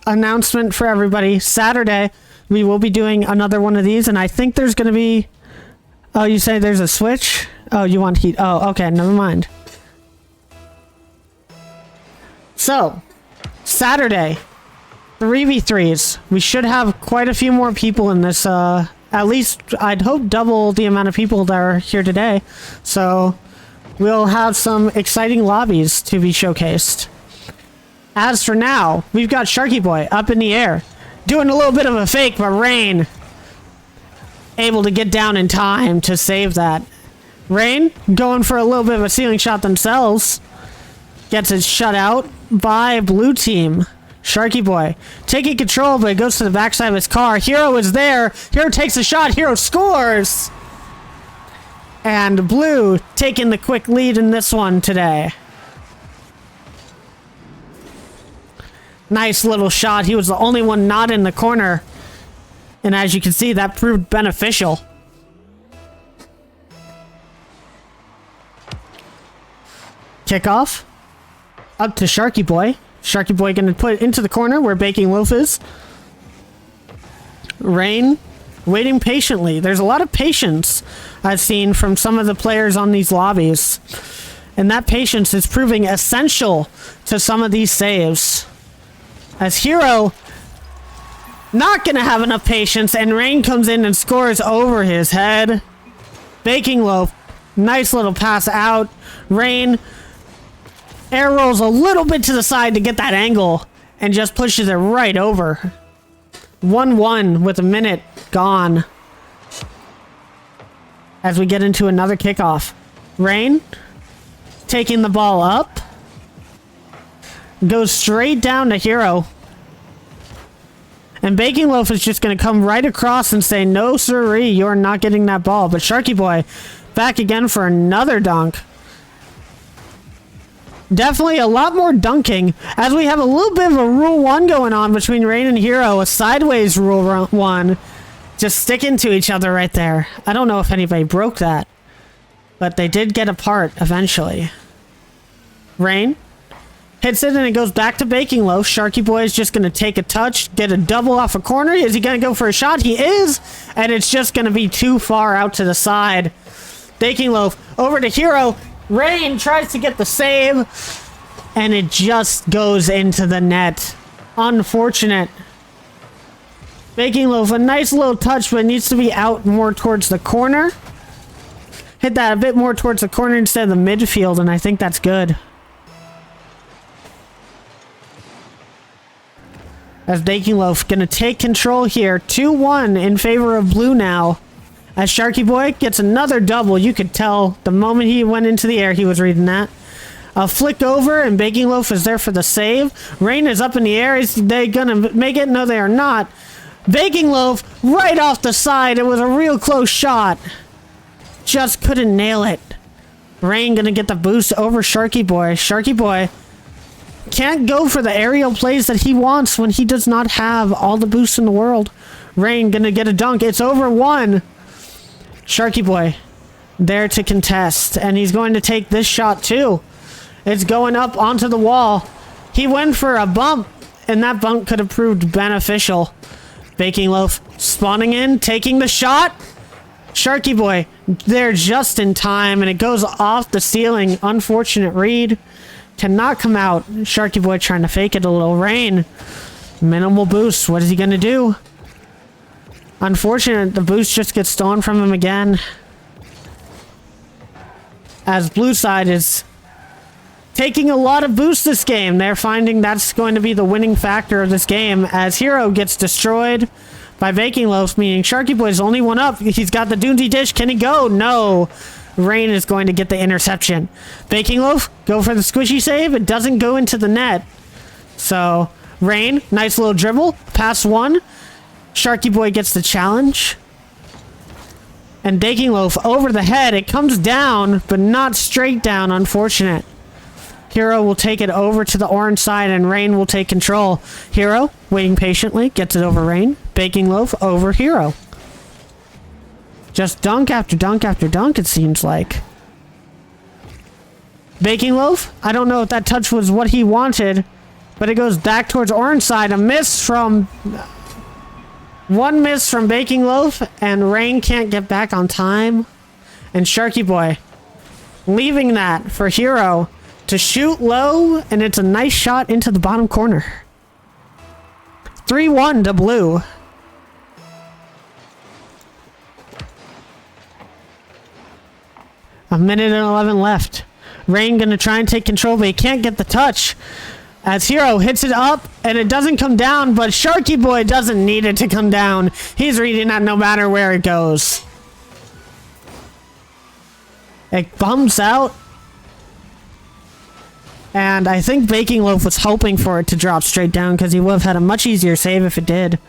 announcement for everybody. Saturday, we will be doing another one of these, and I think there's going to be... Oh, you say there's a switch? Oh, you want heat. Oh, okay, never mind. So, Saturday, 3v3s. We should have quite a few more people in this, at least, I'd hope double the amount of people that are here today. So... we'll have some exciting lobbies to be showcased. As for now, we've got Sharky Boy up in the air, doing a little bit of a fake, but Rain able to get down in time to save that. Rain going for a little bit of a ceiling shot themselves. gets it shut out by blue team. Sharky Boy taking control, but it goes to the backside of his car. Hero is there. Hero takes a shot. Hero scores. And blue taking the quick lead in this one today. Nice little shot. He was the only one not in the corner. And as you can see, that proved beneficial. Kickoff. Up to Sharky Boy. Sharky Boy gonna put it into the corner where Baking Loaf is. Rain waiting patiently. There's a lot of patience I've seen from some of the players on these lobbies. And that patience is proving essential to some of these saves. As Hero not gonna have enough patience, and Rain comes in and scores over his head. Baking Loaf, nice little pass out. Rain air rolls a little bit to the side to get that angle and just pushes it right over. 1-1 with a minute gone. As we get into another kickoff. Rain taking the ball up. Goes straight down to Hero. And Baking Loaf is just going to come right across and say, no siree, you're not getting that ball. But Sharky Boy back again for another dunk. Definitely a lot more dunking, as we have a little bit of a Rule 1 going on between Rain and Hero, a sideways Rule 1, just sticking to each other right there. I don't know if anybody broke that, but they did get apart eventually. Rain hits it and it goes back to Baking Loaf. Sharky Boy is just going to take a touch, get a double off a corner. Is he going to go for a shot? He is, and it's just going to be too far out to the side. Baking Loaf over to Hero. Rain tries to get the save, and it just goes into the net. Unfortunate. Baking Loaf, a nice little touch, but needs to be out more towards the corner. Hit that a bit more towards the corner instead of the midfield, and I think that's good. As Baking Loaf gonna take control here. 2-1 in favor of blue now. As Sharky Boy gets another double, you could tell the moment he went into the air, he was reading that. A flick over, and Baking Loaf is there for the save. Rain is up in the air. Is they gonna make it? No, they are not. Baking Loaf right off the side. It was a real close shot. Just couldn't nail it. Rain gonna get the boost over Sharky Boy. Sharky Boy can't go for the aerial plays that he wants when he does not have all the boosts in the world. Rain gonna get a dunk. It's over 1. Sharky Boy there to contest, and he's going to take this shot too. It's going up onto the wall. He went for a bump, and that bump could have proved beneficial. Baking Loaf spawning in, taking the shot. Sharky Boy there just in time, and it goes off the ceiling. Unfortunate read. Cannot come out. Sharky Boy trying to fake it a little. Rain. Minimal boost. What is he going to do? Unfortunate, the boost just gets stolen from him again. As blue side is taking a lot of boost this game. They're finding that's going to be the winning factor of this game, as Hero gets destroyed by Baking Loaf, meaning Sharky Boy's only one up. He's got the Doonty Dish. Can he go? No. Rain is going to get the interception. Baking Loaf, go for the squishy save. It doesn't go into the net. So, Rain, nice little dribble. Pass 1. Sharky Boy gets the challenge. And Baking Loaf over the head. It comes down, but not straight down. Unfortunate. Hero will take it over to the orange side, and Rain will take control. Hero, waiting patiently, gets it over Rain. Baking Loaf over Hero. Just dunk after dunk after dunk, it seems like. Baking Loaf, I don't know if that touch was what he wanted, but it goes back towards orange side. A miss from... One miss from Baking Loaf, and Rain can't get back on time. And Sharky Boy leaving that for Hero to shoot low, and it's a nice shot into the bottom corner. 3-1 to blue. A minute and 11 left. Rain gonna try and take control, but he can't get the touch. As Hero hits it up, and it doesn't come down, but Sharky Boy doesn't need it to come down. He's reading that no matter where it goes. It bumps out. And I think Baking Loaf was hoping for it to drop straight down because he would have had a much easier save if it did.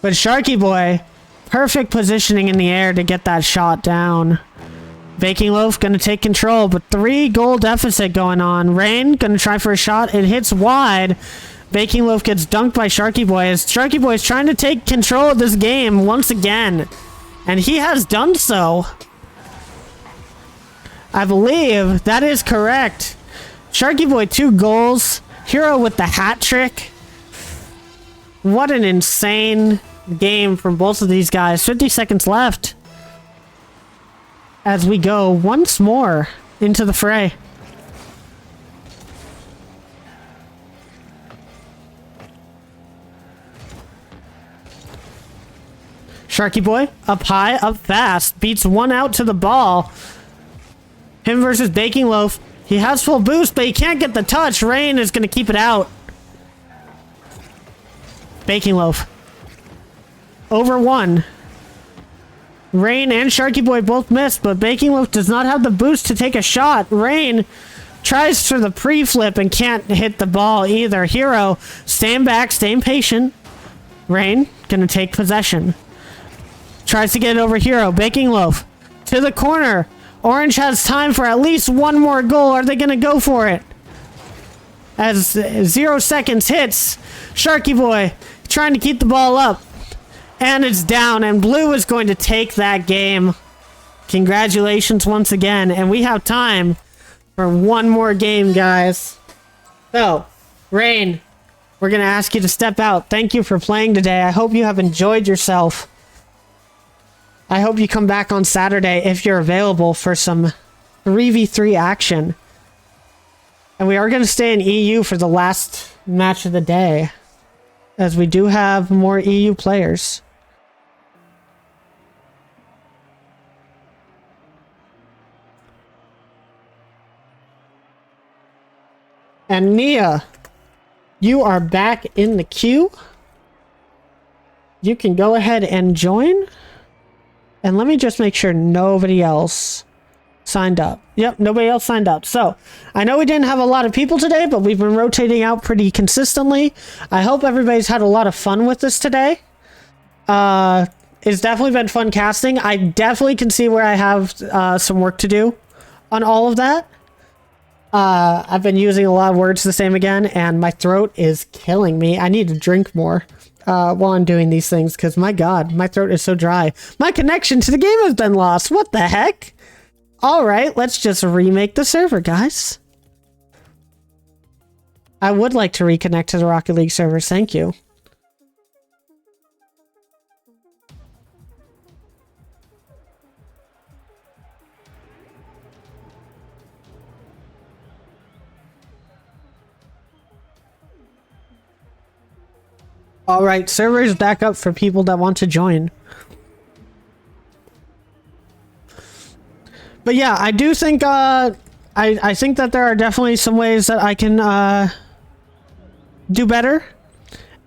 But Sharky Boy, perfect positioning in the air to get that shot down. Baking Loaf gonna take control, but 3-goal deficit going on. Rain gonna try for a shot. It hits wide. Baking Loaf gets dunked by Sharky Boy as Sharky Boy is trying to take control of this game once again. And he has done so. I believe that is correct. Sharky Boy 2 goals. Hero with the hat trick. What an insane game from both of these guys. 50 seconds left. As we go once more into the fray. Sharky Boy, up high, up fast. Beats one out to the ball. Him versus Baking Loaf. He has full boost, but he can't get the touch. Rain is going to keep it out. Baking Loaf. Over one. Rain and Sharky Boy both missed, but Baking Loaf does not have the boost to take a shot. Rain tries for the pre-flip and can't hit the ball either. Hero, staying back, staying patient. Rain, going to take possession. Tries to get it over Hero. Baking Loaf to the corner. Orange has time for at least one more goal. Are they going to go for it? As 0 seconds hits, Sharky Boy trying to keep the ball up. And it's down, and Blue is going to take that game. Congratulations once again. And we have time for one more game, guys. So, Rain, we're going to ask you to step out. Thank you for playing today. I hope you have enjoyed yourself. I hope you come back on Saturday if you're available for some 3v3 action. And we are going to stay in EU for the last match of the day, as we do have more EU players. And Nia, you are back in the queue. You can go ahead and join. And let me just make sure nobody else signed up. Yep, nobody else signed up. So, I know we didn't have a lot of people today, but we've been rotating out pretty consistently. I hope everybody's had a lot of fun with this today. It's definitely been fun casting. I definitely can see where I have some work to do on all of that. I've been using a lot of words the same again, and my throat is killing me. I need to drink more while I'm doing these things, because my god, my throat is so dry. My connection to the game has been lost. What the heck? Alright, let's just remake the server, guys. I would like to reconnect to the Rocket League servers, thank you. Alright, server is back up for people that want to join. But yeah, I do think, I think that there are definitely some ways that I can, do better.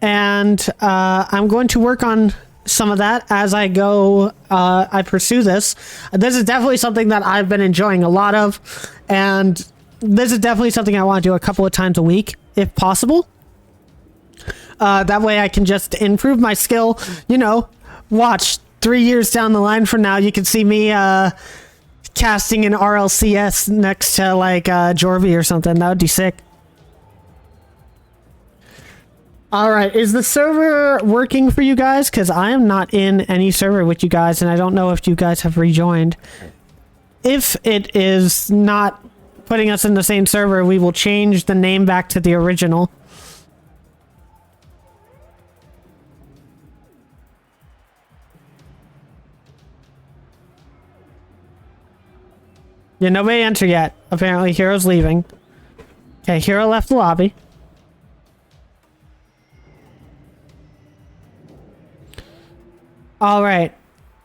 And, I'm going to work on some of that as I go, I pursue this. This is definitely something that I've been enjoying a lot of. And this is definitely something I want to do a couple of times a week, if possible. That way I can just improve my skill. You know, watch 3 years down the line from now, you can see me casting in RLCS next to like Jorvy or something. That would be sick. Alright, is the server working for you guys? Because I am not in any server with you guys, and I don't know if you guys have rejoined. If it is not putting us in the same server, we will change the name back to the original. Yeah, nobody entered yet. Apparently, Hero's leaving. Okay, Hero left the lobby. Alright.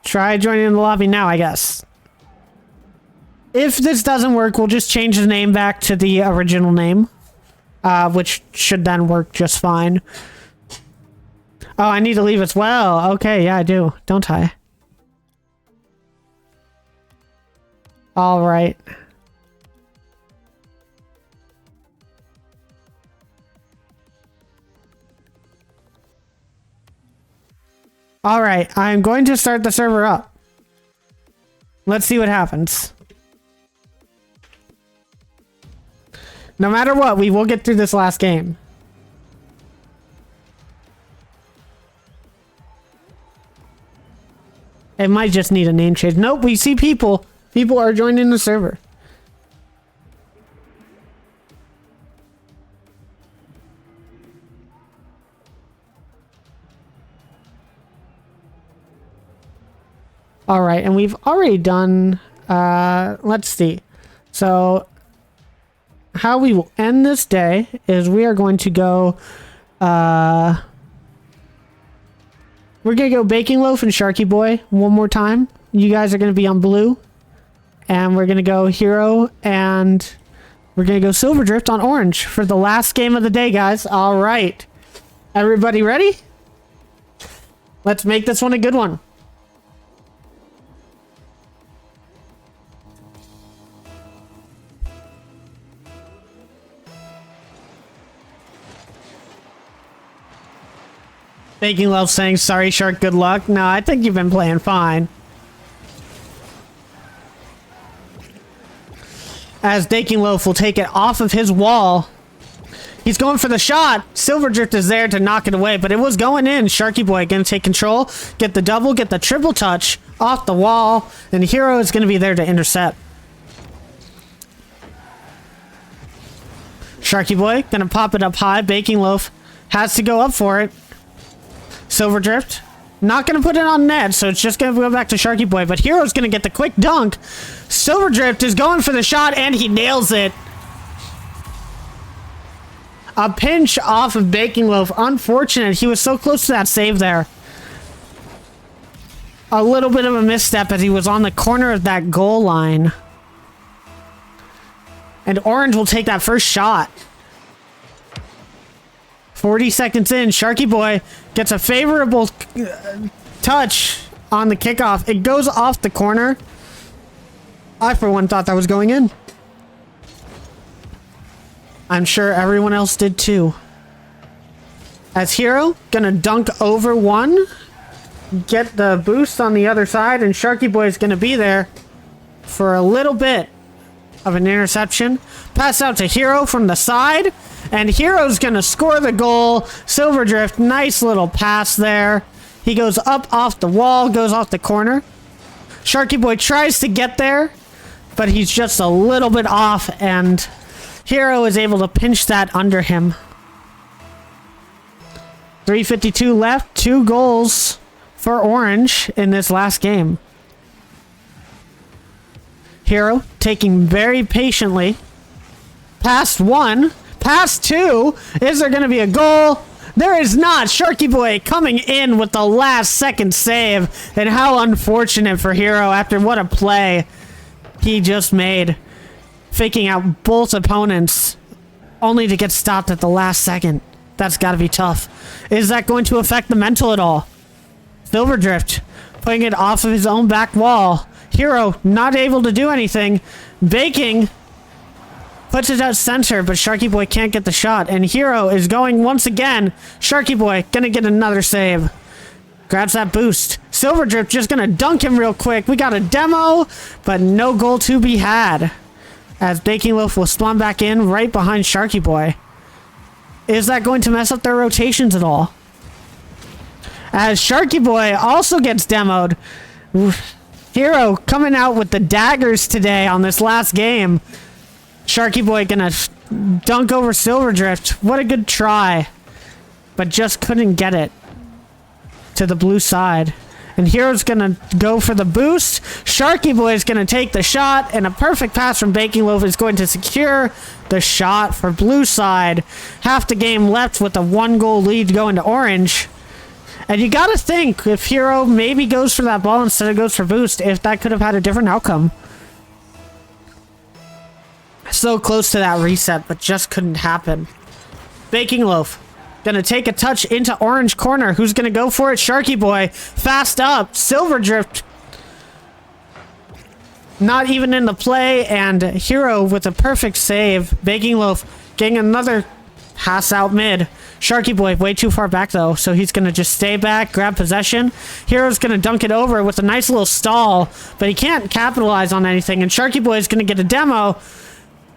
Try joining the lobby now, I guess. If this doesn't work, we'll just change the name back to the original name. Which should then work just fine. Oh, I need to leave as well. Okay, yeah, I do. Don't I? All right. All right, I'm going to start the server up. Let's see what happens. No matter what, we will get through this last game. It might just need a name change. Nope, we see people. People are joining the server. All right, and we've already done, let's see. So, how we will end this day is we are going to go, we're going to go Baking Loaf and Sharky Boy one more time. You guys are going to be on blue. And we're going to go Hero and we're going to go Silver Drift on orange for the last game of the day, guys. All right. Everybody ready? Let's make this one a good one. Baking Loaf saying, sorry, Shark, good luck. No, I think you've been playing fine. As Baking Loaf will take it off of his wall. He's going for the shot. Silver Drift is there to knock it away, but it was going in. Sharky Boy going to take control, get the double, get the triple touch off the wall, and Hero is going to be there to intercept. Sharky Boy going to pop it up high. Baking Loaf has to go up for it. Silver Drift, not going to put it on net, so it's just going to go back to Sharky Boy, but Hero's going to get the quick dunk. Silver Drift is going for the shot, and he nails it. A pinch off of Baking Loaf. Unfortunate. He was so close to that save there. A little bit of a misstep as he was on the corner of that goal line. And Orange will take that first shot. 40 seconds in, Sharky Boy gets a favorable touch on the kickoff. It goes off the corner. I, for one, thought that was going in. I'm sure everyone else did too. As Hero, gonna dunk over one. Get the boost on the other side, and Sharky Boy is gonna be there for a little bit of an interception. Pass out to Hero from the side. And Hero's gonna score the goal. Silver Drift, nice little pass there. He goes up off the wall, goes off the corner. Sharky Boy tries to get there, but he's just a little bit off, and Hero is able to pinch that under him. 3:52 left, 2 goals for Orange in this last game. Hero taking very patiently. Past 1. Pass 2. Is there going to be a goal? There is not. Sharky Boy coming in with the last second save. And how unfortunate for Hero after what a play he just made. Faking out both opponents only to get stopped at the last second. That's got to be tough. Is that going to affect the mental at all? Silver Drift putting it off of his own back wall. Hero not able to do anything. Baking puts it out center, but Sharky Boy can't get the shot. And Hero is going once again. Sharky Boy gonna get another save. Grabs that boost. Silver Drip just gonna dunk him real quick. We got a demo, but no goal to be had. As Baking Loaf will spawn back in right behind Sharky Boy. Is that going to mess up their rotations at all? As Sharky Boy also gets demoed. Hero coming out with the daggers today on this last game. Sharky Boy gonna dunk over Silver Drift. What a good try. But just couldn't get it to the blue side. And Hero's gonna go for the boost. Sharky Boy is gonna take the shot. And a perfect pass from Baking Loaf is going to secure the shot for blue side. Half the game left with a 1-goal lead going to Orange. And you gotta think, if Hero maybe goes for that ball instead of goes for boost, if that could have had a different outcome. So close to that reset, but just couldn't happen. Baking Loaf gonna take a touch into Orange corner. Who's gonna go for it? Sharky Boy. Fast up. Silver Drift. Not even in the play, and Hero with a perfect save. Baking Loaf getting another pass out mid. Sharky Boy way too far back though, so he's gonna just stay back, grab possession. Hero's gonna dunk it over with a nice little stall, but he can't capitalize on anything, and Sharky Boy is gonna get a demo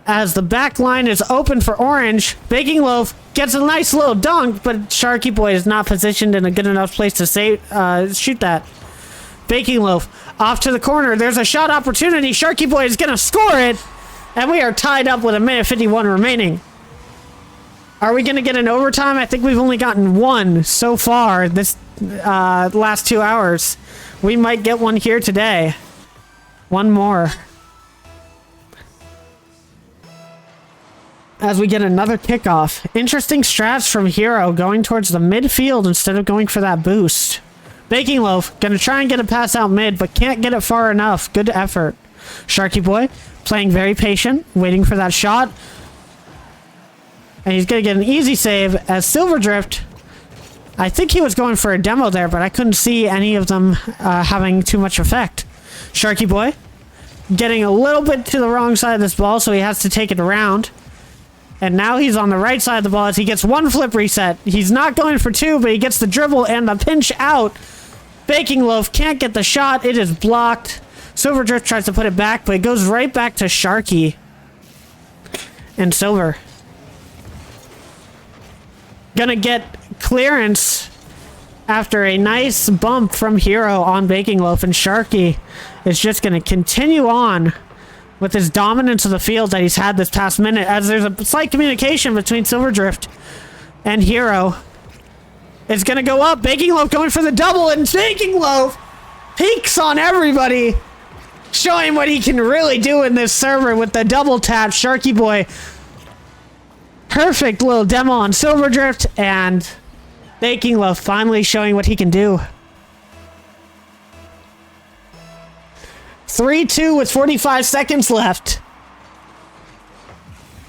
as the back line is open for Orange. Baking Loaf gets a nice little dunk, but Sharky Boy is not positioned in a good enough place to shoot that. Baking Loaf off to the corner. There's a shot opportunity. Sharky Boy is gonna score it, and we are tied up with 1:51 remaining. Are we gonna get an overtime? I think we've only gotten one so far this last 2 hours. We might get one here today. One more. As we get another kickoff. Interesting strats from Hero, going towards the midfield instead of going for that boost. Baking Loaf gonna try and get a pass out mid, but can't get it far enough. Good effort. Sharky Boy playing very patient, waiting for that shot. And he's gonna get an easy save as Silver Drift. I think he was going for a demo there, but I couldn't see any of them having too much effect. Sharky Boy getting a little bit to the wrong side of this ball, so he has to take it around. And now he's on the right side of the ball as he gets one flip reset. He's not going for two, but he gets the dribble and the pinch out. Baking Loaf can't get the shot. It is blocked. Silver Drift tries to put it back, but it goes right back to Sharky. And Silver gonna get clearance after a nice bump from Hero on Baking Loaf, and Sharky is just gonna continue on with his dominance of the field that he's had this past minute, as there's a slight communication between Silver Drift and Hero. It's gonna go up. Baking Loaf going for the double, and Baking Loaf peeks on everybody, showing what he can really do in this server with the double tap. Sharky Boy, perfect little demo on Silver Drift, and Baking Loaf finally showing what he can do. 3-2 with 45 seconds left.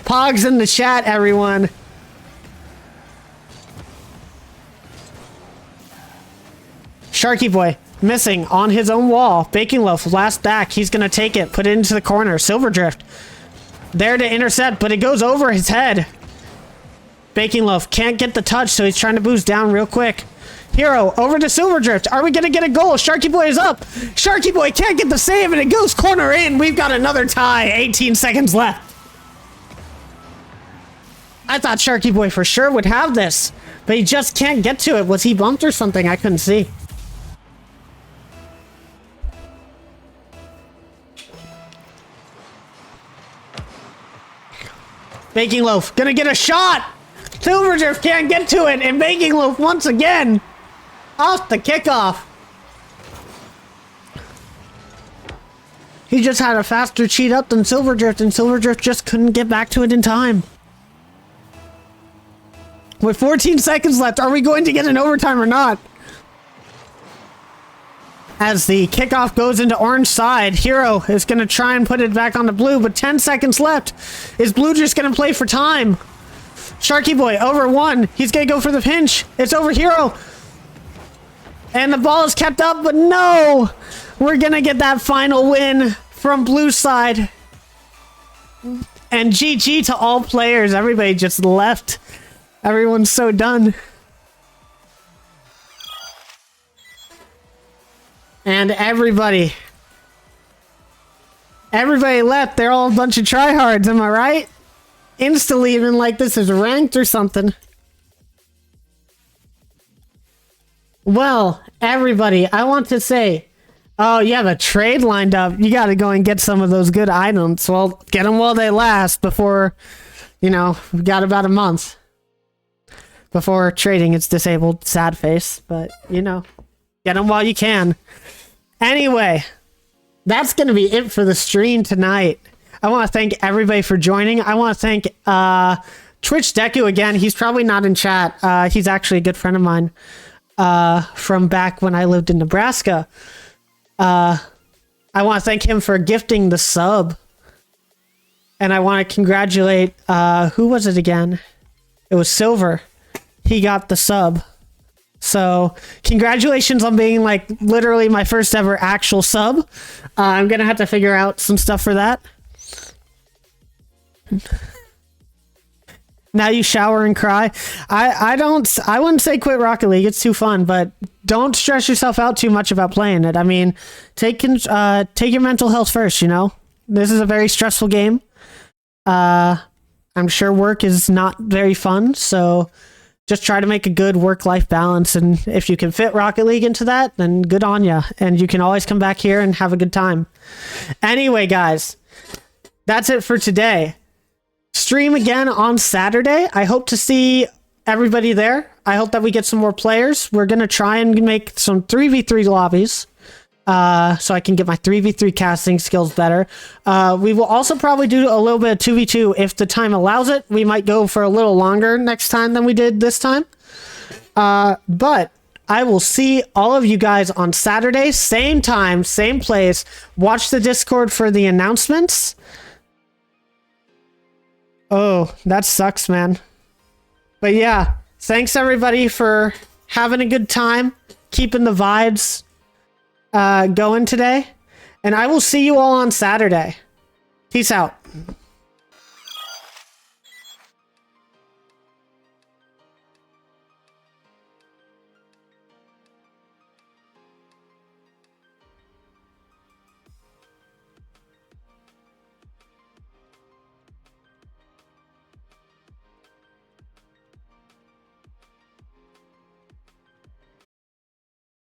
Pogs in the chat, everyone. Sharky Boy missing on his own wall. Baking Loaf last back. He's going to take it, put it into the corner. Silver Drift there to intercept, but it goes over his head. Baking Loaf can't get the touch, so he's trying to boost down real quick. Hero over to Silver Drift. Are we going to get a goal? Sharky Boy is up. Sharky Boy can't get the save, and it goes corner in. We've got another tie. 18 seconds left. I thought Sharky Boy for sure would have this, but he just can't get to it. Was he bumped or something? I couldn't see. Baking Loaf gonna get a shot. Silver Drift can't get to it, and Baking Loaf once again off the kickoff. He just had a faster cheat up than Silver Drift, and Silver Drift just couldn't get back to it in time. With 14 seconds left, are we going to get an overtime or not? As the kickoff goes into orange side, Hero is going to try and put it back on the blue, but 10 seconds left. Is blue just going to play for time? Sharky Boy over one. He's going to go for the pinch. It's over Hero. And the ball is kept up, but no! We're going to get that final win from blue side. And GG to all players. Everybody just left. Everyone's so done. And everybody left. They're all a bunch of tryhards, am I right? Insta-leaving like this is ranked or something. Well, everybody, I want to say, oh, you have a trade lined up. You got to go and get some of those good items. Well, get them while they last before, you know, we've got about a month before trading is disabled. Sad face, but, you know, get them while you can. Anyway, that's going to be it for the stream tonight. I want to thank everybody for joining. I want to thank Twitch Deku again. He's probably not in chat. He's actually a good friend of mine from back when I lived in Nebraska. I want to thank him for gifting the sub. And I want to congratulate, who was it again? It was Silver. He got the sub. So congratulations on being like literally my first ever actual sub. I'm going to have to figure out some stuff for that. Now you shower and cry. I wouldn't say quit Rocket League. It's too fun, but don't stress yourself out too much about playing it. I mean, take your mental health first, you know? This is a very stressful game. I'm sure work is not very fun, so just try to make a good work-life balance, and if you can fit Rocket League into that, then good on ya, and you can always come back here and have a good time. Anyway, guys, that's it for today. Stream again on Saturday. I hope to see everybody there. I hope that we get some more players. We're going to try and make some 3v3 lobbies so I can get my 3v3 casting skills better. We will also probably do a little bit of 2v2 if the time allows it. We might go for a little longer next time than we did this time. But I will see all of you guys on Saturday, same time, same place. Watch the Discord for the announcements. Oh, that sucks, man. But yeah, thanks everybody for having a good time, keeping the vibes going today. And I will see you all on Saturday. Peace out.